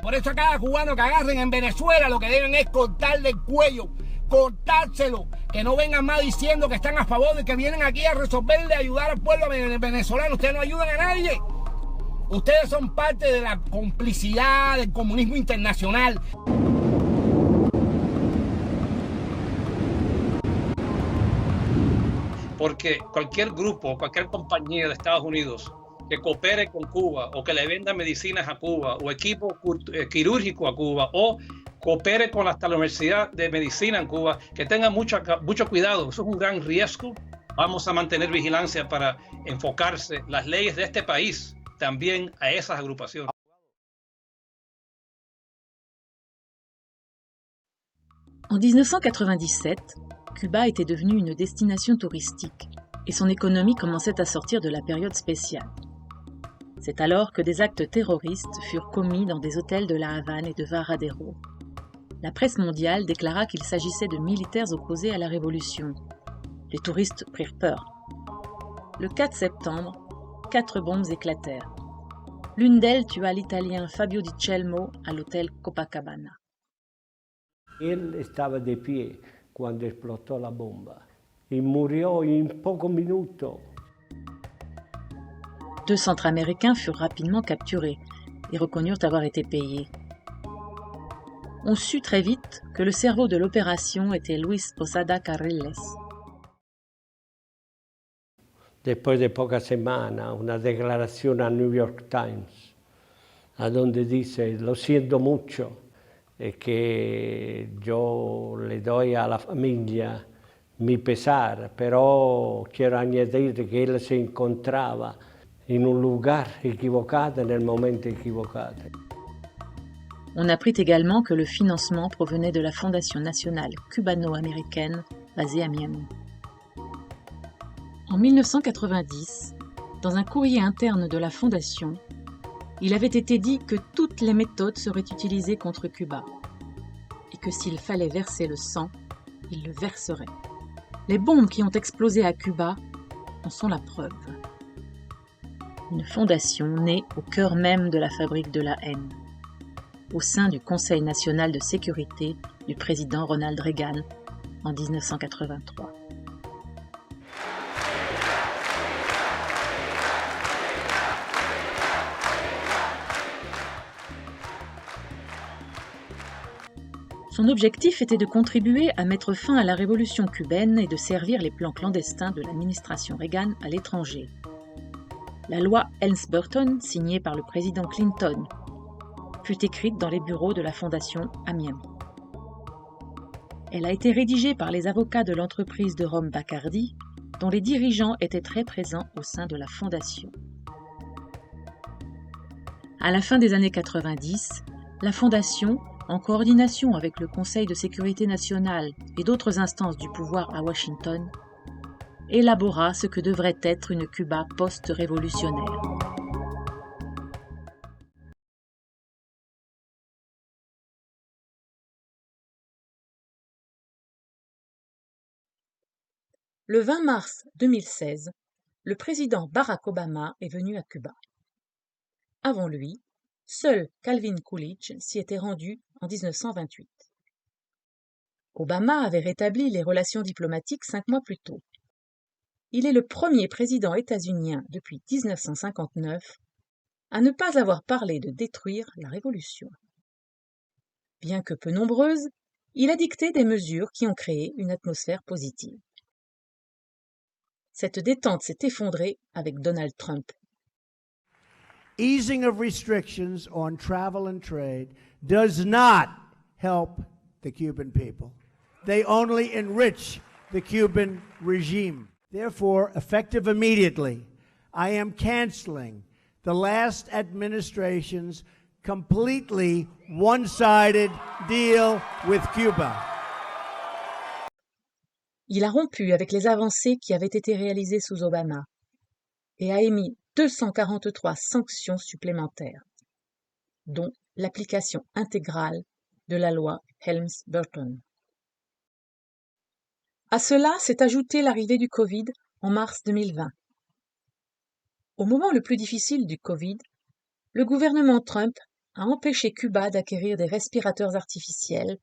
Por eso a cada cubano que agarren en Venezuela lo que deben es cortarle el cuello, cortárselo, que no vengan más diciendo que están a favor de que vienen aquí a resolverle, a ayudar al pueblo venezolano. Ustedes no ayudan a nadie. Ustedes son parte de la complicidad del comunismo internacional. Porque cualquier grupo, cualquier compañía de Estados Unidos que coopere con Cuba o que le venda medicinas a Cuba o equipo quirúrgico a Cuba o coopere con hasta la Universidad de Medicina en Cuba, que tenga mucho cuidado. Eso es un gran riesgo. Vamos a mantener vigilancia para enfocarse las leyes de este país también a esas agrupaciones. En 1997, Cuba était devenue une destination touristique et son économie commençait à sortir de la période spéciale. C'est alors que des actes terroristes furent commis dans des hôtels de La Havane et de Varadero. La presse mondiale déclara qu'il s'agissait de militaires opposés à la révolution. Les touristes prirent peur. Le 4 septembre, 4 bombes éclatèrent. L'une d'elles tua l'Italien Fabio Di Celmo à l'hôtel Copacabana. Él estaba de pie cuando explotó la bomba y murió en pocos minutos. 2 Centra-Américains furent rapidement capturés et reconnurent avoir été payés. On sut très vite que le cerveau de l'opération était Luis Posada Carriles. Después de pocas semanas, una declaración al New York Times, a donde dice, lo siento mucho, que yo le doy a la familia mi pesar, pero quiero añadir que él se encontraba en un lugar equivocado, en el momento equivocado. On apprit également que le financement provenait de la Fondation nationale cubano-américaine basée à Miami. En 1990, dans un courrier interne de la Fondation, il avait été dit que toutes les méthodes seraient utilisées contre Cuba et que s'il fallait verser le sang, il le verserait. Les bombes qui ont explosé à Cuba en sont la preuve. Une fondation née au cœur même de la fabrique de la haine, au sein du Conseil national de sécurité du président Ronald Reagan en 1983. Son objectif était de contribuer à mettre fin à la révolution cubaine et de servir les plans clandestins de l'administration Reagan à l'étranger. La loi Helms-Burton, signée par le président Clinton, fut écrite dans les bureaux de la Fondation à Miami. Elle a été rédigée par les avocats de l'entreprise de Rome Bacardi, dont les dirigeants étaient très présents au sein de la Fondation. À la fin des années 90, la Fondation, en coordination avec le Conseil de sécurité nationale et d'autres instances du pouvoir à Washington, élabora ce que devrait être une Cuba post-révolutionnaire. Le 20 mars 2016, le président Barack Obama est venu à Cuba. Avant lui, seul Calvin Coolidge s'y était rendu en 1928. Obama avait rétabli les relations diplomatiques 5 mois plus tôt. Il est le premier président états-unien depuis 1959 à ne pas avoir parlé de détruire la révolution. Bien que peu nombreuse, il a dicté des mesures qui ont créé une atmosphère positive. Cette détente s'est effondrée avec Donald Trump. Easing of restrictions on travel and trade does not help the Cuban people. They only enrich the Cuban regime. Therefore, effective immediately, I am canceling the last administration's completely one-sided deal with Cuba. Il a rompu avec les avancées qui avaient été réalisées sous Obama et a émis 243 sanctions supplémentaires, dont l'application intégrale de la loi Helms-Burton. À cela s'est ajoutée l'arrivée du Covid en mars 2020. Au moment le plus difficile du Covid, le gouvernement Trump a empêché Cuba d'acquérir des respirateurs artificiels,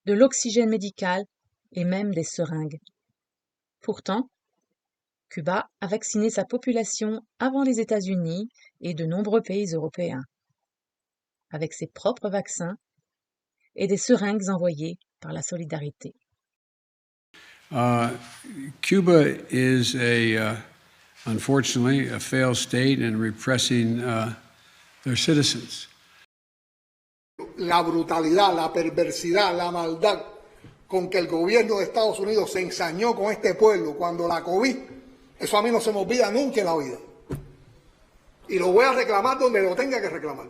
de l'oxygène médical et même des seringues. Pourtant, Cuba a vacciné sa population avant les États-Unis et de nombreux pays européens, avec ses propres vaccins et des seringues envoyées par la solidarité. Cuba is unfortunately, a failed state in repressing their citizens. La brutalidad, la perversidad, la maldad con que el gobierno de Estados Unidos se ensañó con este pueblo cuando la COVID, eso a mí no se me olvida nunca en la vida. Y lo voy a reclamar donde lo tenga que reclamar.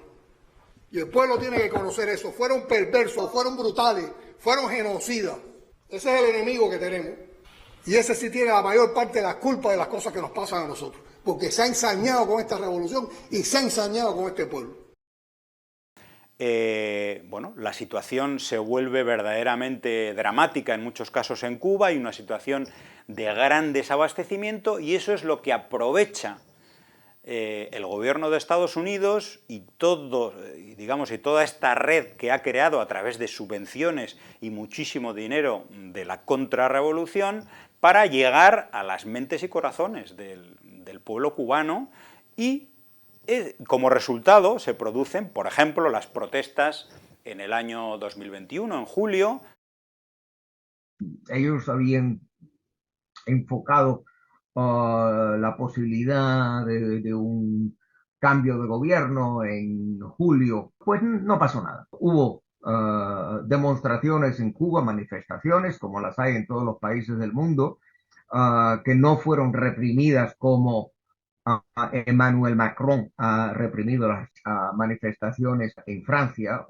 Y el pueblo tiene que conocer eso. Fueron perversos, fueron brutales, fueron genocidas. Ese es el enemigo que tenemos. Y ese sí tiene la mayor parte de la culpa de las cosas que nos pasan a nosotros. Porque se ha ensañado con esta revolución y se ha ensañado con este pueblo. Bueno, la situación se vuelve verdaderamente dramática en muchos casos en Cuba. Hay una situación de gran desabastecimiento y eso es lo que aprovecha el gobierno de Estados Unidos y toda esta red que ha creado a través de subvenciones y muchísimo dinero de la contrarrevolución para llegar a las mentes y corazones del pueblo cubano y como resultado se producen, por ejemplo, las protestas en el año 2021, en julio. Ellos habían enfocado la posibilidad de un cambio de gobierno en julio, pues no pasó nada. Hubo demostraciones en Cuba, manifestaciones, como las hay en todos los países del mundo, que no fueron reprimidas como Emmanuel Macron ha reprimido las manifestaciones en Francia.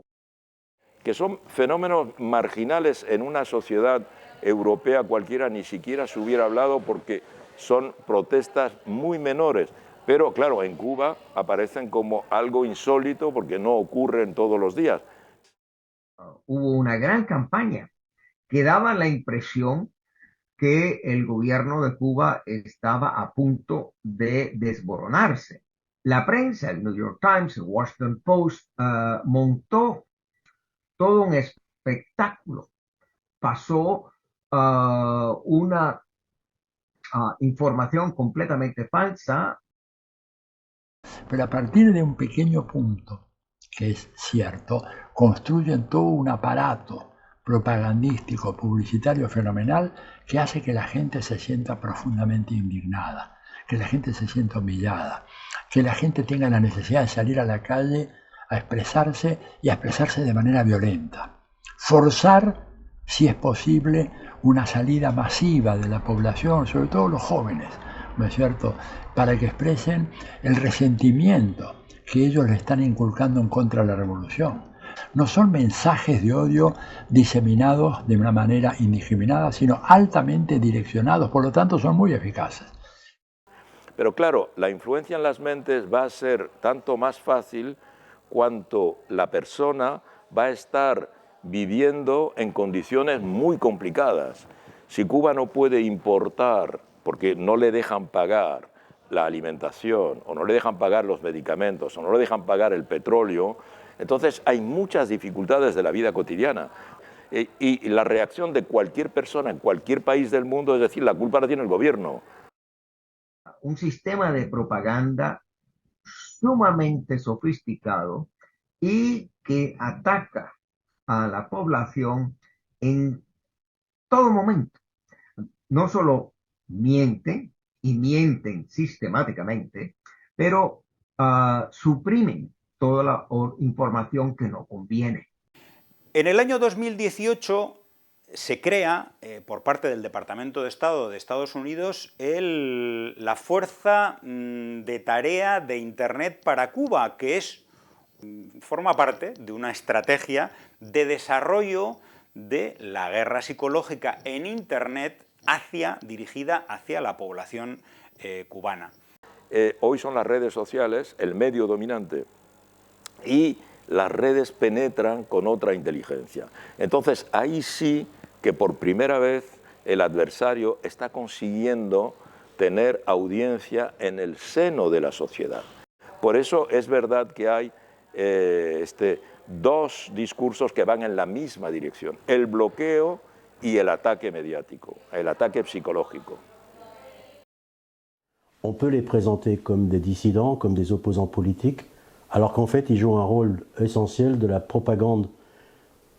que son fenómenos marginales en una sociedad europea cualquiera ni siquiera se hubiera hablado porque son protestas muy menores. Pero claro, en Cuba aparecen como algo insólito porque no ocurren todos los días. Hubo una gran campaña que daba la impresión que el gobierno de Cuba estaba a punto de desboronarse. La prensa, el New York Times, el Washington Post, montó todo un espectáculo. Pasó una información completamente falsa. Pero a partir de un pequeño punto, que es cierto, construyen todo un aparato propagandístico, publicitario fenomenal que hace que la gente se sienta profundamente indignada, que la gente se sienta humillada, que la gente tenga la necesidad de salir a la calle a expresarse y a expresarse de manera violenta. Forzar, si es posible, una salida masiva de la población, sobre todo los jóvenes, ¿no es cierto?, para que expresen el resentimiento que ellos le están inculcando en contra de la revolución. No son mensajes de odio diseminados de una manera indiscriminada, sino altamente direccionados, por lo tanto son muy eficaces. Pero claro, la influencia en las mentes va a ser tanto más fácil cuanto la persona va a estar viviendo en condiciones muy complicadas. Si Cuba no puede importar porque no le dejan pagar la alimentación, o no le dejan pagar los medicamentos, o no le dejan pagar el petróleo, entonces hay muchas dificultades de la vida cotidiana. Y la reacción de cualquier persona en cualquier país del mundo es decir, la culpa la tiene el gobierno. Un sistema de propaganda sumamente sofisticado y que ataca a la población en todo momento. No solo mienten, y mienten sistemáticamente, pero suprimen toda la información que no conviene. En el año 2018 se crea, por parte del Departamento de Estado de Estados Unidos, la Fuerza de Tarea de Internet para Cuba, que forma parte de una estrategia de desarrollo de la guerra psicológica en Internet dirigida hacia la población cubana. Hoy son las redes sociales el medio dominante y las redes penetran con otra inteligencia. Entonces ahí sí que por primera vez el adversario está consiguiendo tener audiencia en el seno de la sociedad. Por eso es verdad que hay dos discursos que van en la misma dirección, el bloqueo y el ataque mediático, el ataque psicológico. On peut les présenter comme des dissidents, comme des opposants politiques, alors qu'en fait ils jouent un rôle essentiel de la propagande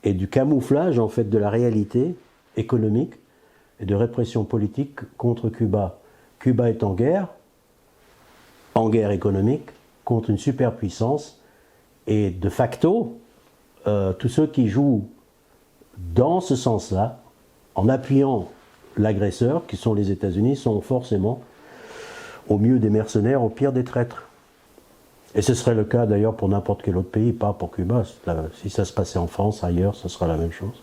et du camouflage en fait de la réalité économique et de répression politique contre Cuba. Cuba est en guerre économique contre une superpuissance et de facto tous ceux qui jouent dans ce sens-là, en appuyant l'agresseur, qui sont les États-Unis, sont forcément au mieux des mercenaires, au pire des traîtres. Et ce serait le cas d'ailleurs pour n'importe quel autre pays, pas pour Cuba. Si ça se passait en France, ailleurs, ce sera la même chose.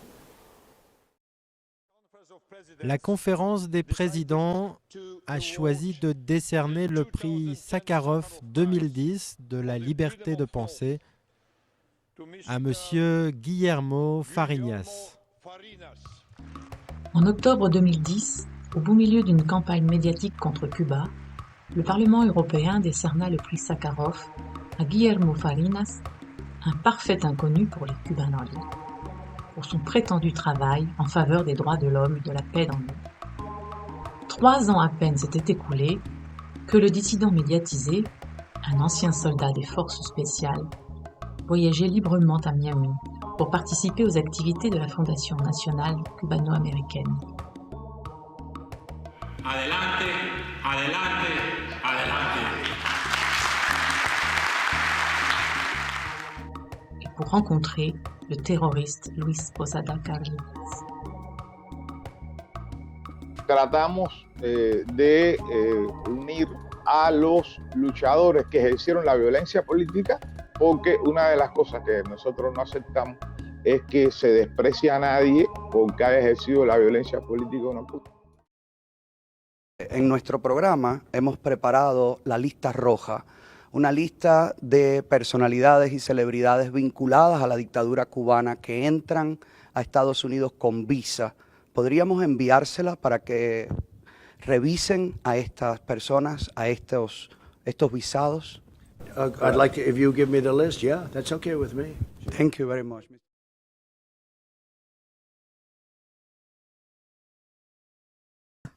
La conférence des présidents a choisi de décerner le prix Sakharov 2010 de la liberté de pensée à M. Guillermo Fariñas. En octobre 2010, au beau milieu d'une campagne médiatique contre Cuba, le Parlement européen décerna le prix Sakharov à Guillermo Fariñas, un parfait inconnu pour les Cubains en ligne, pour son prétendu travail en faveur des droits de l'homme et de la paix dans le monde. 3 ans à peine s'étaient écoulés que le dissident médiatisé, un ancien soldat des forces spéciales, voyageait librement à Miami pour participer aux activités de la Fondation nationale cubano-américaine. Adelante, adelante, adelante. Et pour rencontrer le terroriste Luis Posada Cardenas. Tratamos de unir a los luchadores que ejercieron la violencia política, porque una de las cosas que nosotros no aceptamos es que se desprecia a nadie porque haya ejercido la violencia política o no. En nuestro programa hemos preparado la lista roja, una lista de personalidades y celebridades vinculadas a la dictadura cubana que entran a Estados Unidos con visa. ¿Podríamos enviársela para que revisen a estas personas, a estos visados? I'd like to, if you give me the list, yeah, that's okay with me. Thank you very much.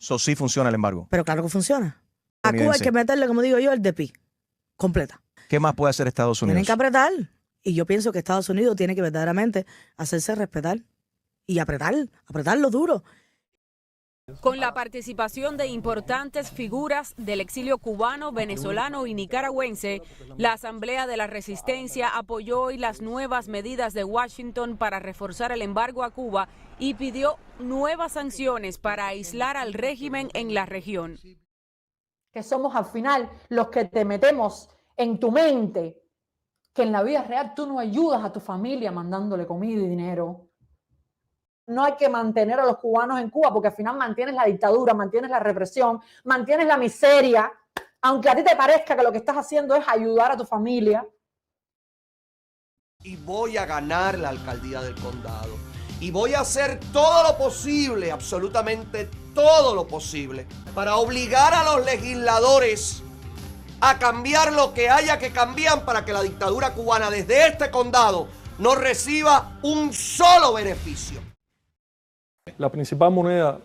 So, sí funciona el embargo. Pero claro que funciona. A Cuba hay que meterle, como digo yo, el DPI completa. ¿Qué más puede hacer Estados Unidos? Tienen que apretar. Y yo pienso que Estados Unidos tiene que verdaderamente hacerse respetar y apretarlo duro. Con la participación de importantes figuras del exilio cubano, venezolano y nicaragüense, la Asamblea de la Resistencia apoyó hoy las nuevas medidas de Washington para reforzar el embargo a Cuba y pidió nuevas sanciones para aislar al régimen en la región. Que somos al final los que te metemos en tu mente que en la vida real tú no ayudas a tu familia mandándole comida y dinero. No hay que mantener a los cubanos en Cuba porque al final mantienes la dictadura, mantienes la represión, mantienes la miseria, aunque a ti te parezca que lo que estás haciendo es ayudar a tu familia. Y voy a ganar la alcaldía del condado. Y voy a hacer todo lo posible, absolutamente todo lo posible, para obligar a los legisladores a cambiar lo que haya que cambiar para que la dictadura cubana desde este condado no reciba un solo beneficio. La principal moneda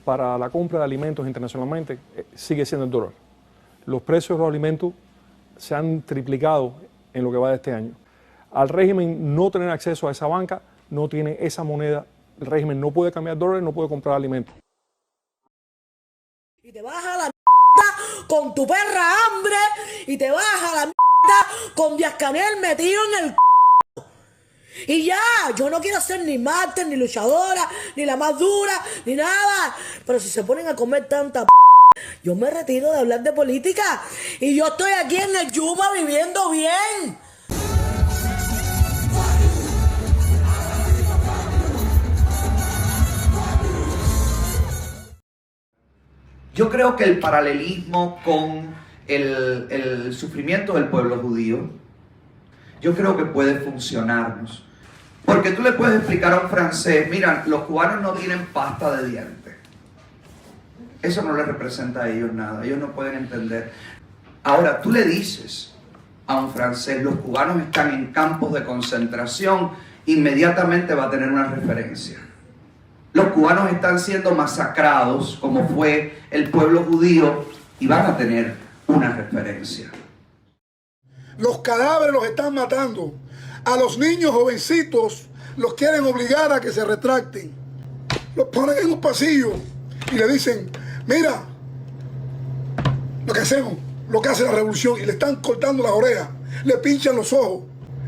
para la compra de alimentos internacionalmente sigue siendo el dólar. Los precios de los alimentos se han triplicado en lo que va de este año. Al régimen no tener acceso a esa banca, no tiene esa moneda, el régimen no puede cambiar dólares, no puede comprar alimentos. Y te vas a la mierda con tu perra hambre y te vas a la mierda con Díaz-Canel metido en el y ya, yo no quiero ser ni mártir, ni luchadora, ni la más dura, ni nada. Pero si se ponen a comer tanta yo me retiro de hablar de política. Y yo estoy aquí en el Yuma viviendo bien. Yo creo que el paralelismo con el sufrimiento del pueblo judío, yo creo que puede funcionarnos. Porque tú le puedes explicar a un francés, mira, los cubanos no tienen pasta de dientes. Eso no les representa a ellos nada, ellos no pueden entender. Ahora, tú le dices a un francés, los cubanos están en campos de concentración, inmediatamente va a tener una referencia. Los cubanos están siendo masacrados, como fue el pueblo judío, y van a tener una referencia. Los cadáveres los están matando. A los niños jovencitos los quieren obligar a que se retracten. Los ponen en un pasillo y le dicen, mira, lo que hacemos, lo que hace la revolución, y le están cortando las orejas, le pinchan los ojos.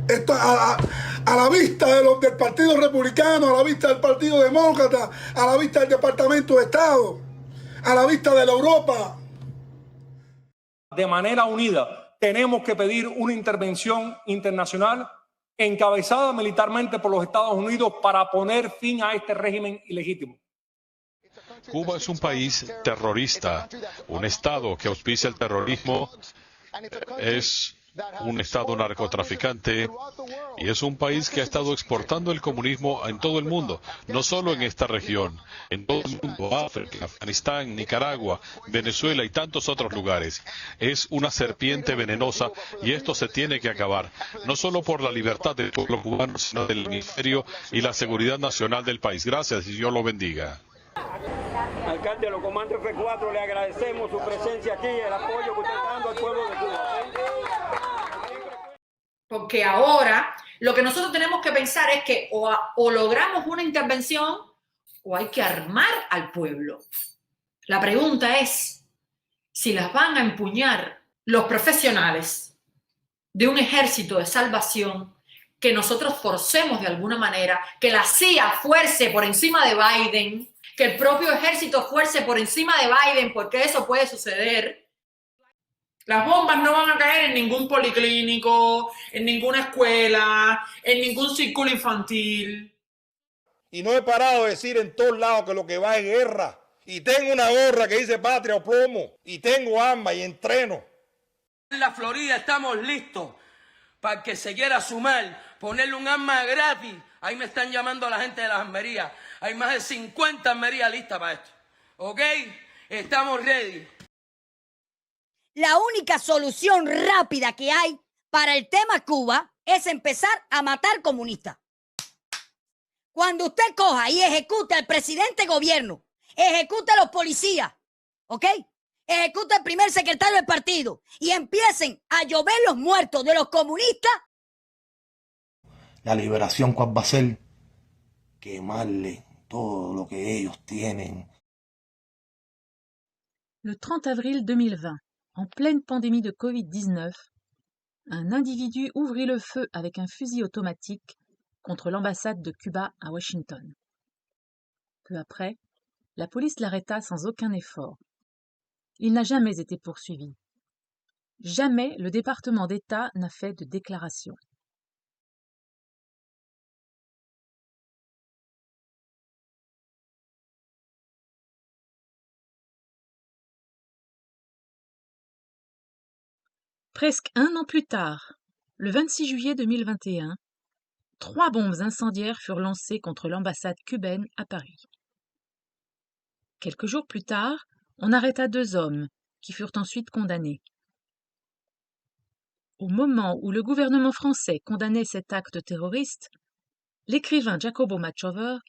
Esto a la vista del Partido Republicano, a la vista del Partido Demócrata, a la vista del Departamento de Estado, a la vista de la Europa. De manera unida, tenemos que pedir una intervención internacional encabezada militarmente por los Estados Unidos para poner fin a este régimen ilegítimo. Cuba es un país terrorista, un Estado que auspicia el terrorismo, es un Estado narcotraficante y es un país que ha estado exportando el comunismo en todo el mundo, no solo en esta región, en todo el mundo, África, Afganistán, Nicaragua, Venezuela y tantos otros lugares. Es una serpiente venenosa y esto se tiene que acabar, no solo por la libertad del pueblo cubano, sino del hemisferio y la seguridad nacional del país. Gracias y Dios lo bendiga. Alcalde, los comandos F4, le agradecemos su presencia aquí y el apoyo que usted está dando al pueblo de Cuba. Porque ahora lo que nosotros tenemos que pensar es que o logramos una intervención o hay que armar al pueblo. La pregunta es si las van a empuñar los profesionales de un ejército de salvación, que nosotros forcemos de alguna manera, que la CIA fuerce por encima de Biden, que el propio ejército fuerce por encima de Biden, porque eso puede suceder. Las bombas no van a caer en ningún policlínico, en ninguna escuela, en ningún círculo infantil. Y no he parado de decir en todos lados que lo que va es guerra. Y tengo una gorra que dice patria o plomo. Y tengo armas y entreno. En la Florida estamos listos para el que se quiera sumar, ponerle un arma gratis. Ahí me están llamando a la gente de las armerías. Hay más de 50 armerías listas para esto. ¿Ok? Estamos ready. La única solución rápida que hay para el tema Cuba es empezar a matar comunistas. Cuando usted coja y ejecute al presidente de gobierno, ejecute a los policías, ¿ok? Ejecute al primer secretario del partido y empiecen a llover los muertos de los comunistas. La liberación, ¿cuál va a ser? Quemarle todo lo que ellos tienen. Le 30 avril 2020, en pleine pandémie de Covid-19, un individu ouvrit le feu avec un fusil automatique contre l'ambassade de Cuba à Washington. Peu après, la police l'arrêta sans aucun effort. Il n'a jamais été poursuivi. Jamais le département d'État n'a fait de déclaration. Presque un an plus tard, le 26 juillet 2021, 3 bombes incendiaires furent lancées contre l'ambassade cubaine à Paris. Quelques jours plus tard, on arrêta 2 hommes qui furent ensuite condamnés. Au moment où le gouvernement français condamnait cet acte terroriste, l'écrivain Jacobo Machover,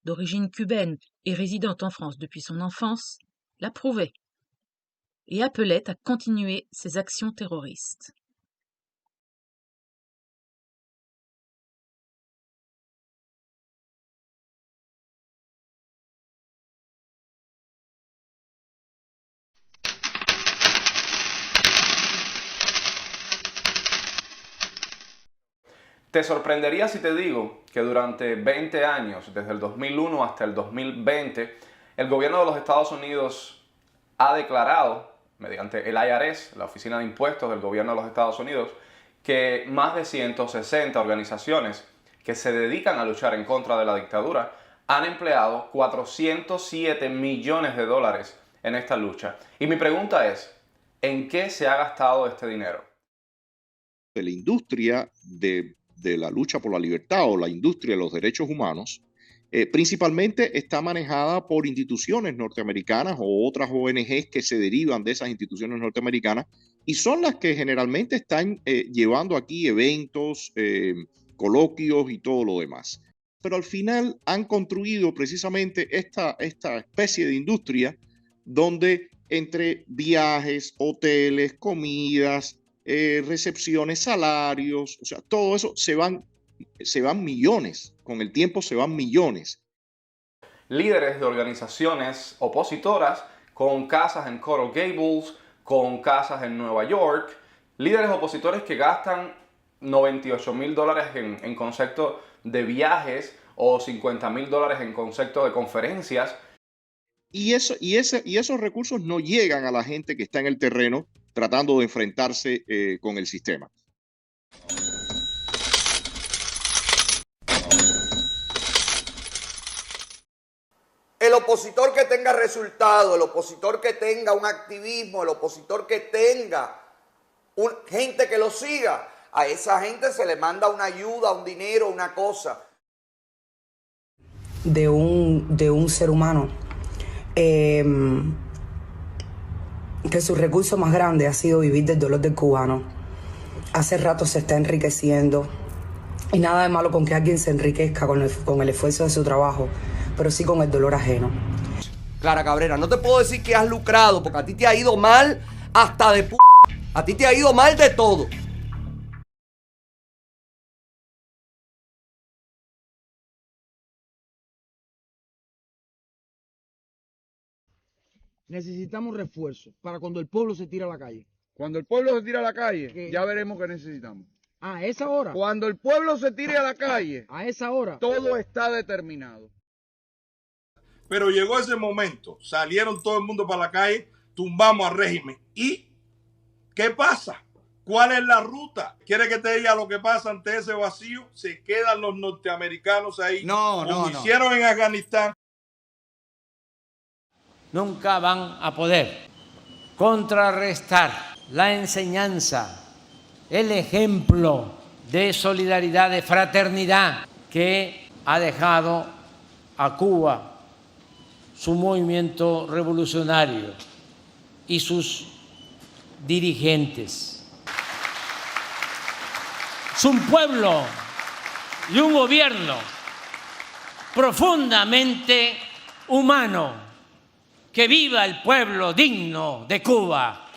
d'origine cubaine et résidant en France depuis son enfance, l'approuvait et appelait à continuer ses actions terroristes. Te sorprendería si te digo que durante 20 años, desde el 2001 hasta el 2020, el gobierno de los Estados Unidos ha declarado, mediante el IRS, la Oficina de Impuestos del gobierno de los Estados Unidos, que más de 160 organizaciones que se dedican a luchar en contra de la dictadura han empleado 407 millones de dólares en esta lucha. Y mi pregunta es, ¿en qué se ha gastado este dinero? De la industria de la lucha por la libertad o la industria de los derechos humanos, principalmente está manejada por instituciones norteamericanas o otras ONGs que se derivan de esas instituciones norteamericanas y son las que generalmente están llevando aquí eventos, coloquios y todo lo demás. Pero al final han construido precisamente esta especie de industria donde entre viajes, hoteles, comidas, recepciones, salarios, o sea, todo eso se van millones, con el tiempo se van millones. Líderes de organizaciones opositoras con casas en Coral Gables, con casas en Nueva York, líderes opositores que gastan $98,000 en concepto de viajes o $50,000 en concepto de conferencias. Y esos recursos no llegan a la gente que está en el terreno tratando de enfrentarse con el sistema. El opositor que tenga resultado, el opositor que tenga un activismo, el opositor que tenga gente que lo siga, a esa gente se le manda una ayuda, un dinero, una cosa. De un ser humano que su recurso más grande ha sido vivir del dolor del cubano. Hace rato se está enriqueciendo y nada de malo con que alguien se enriquezca con el esfuerzo de su trabajo, pero sí con el dolor ajeno. Clara Cabrera, no te puedo decir que has lucrado porque a ti te ha ido mal hasta de p***. A ti te ha ido mal de todo. Necesitamos refuerzos para cuando el pueblo se tire a la calle. Cuando el pueblo se tire a la calle, ya veremos qué necesitamos. ¿A esa hora? Cuando el pueblo se tire a la calle, a esa hora, todo está determinado. Pero llegó ese momento, salieron todo el mundo para la calle, tumbamos al régimen y ¿Qué pasa? ¿Cuál es la ruta? ¿Quiere que te diga lo que pasa ante ese vacío? Se quedan los norteamericanos ahí. Como hicieron en Afganistán. Nunca van a poder contrarrestar la enseñanza, el ejemplo de solidaridad, de fraternidad que ha dejado a Cuba su movimiento revolucionario y sus dirigentes. Es un pueblo y un gobierno profundamente humano. ¡Que viva el pueblo digno de Cuba!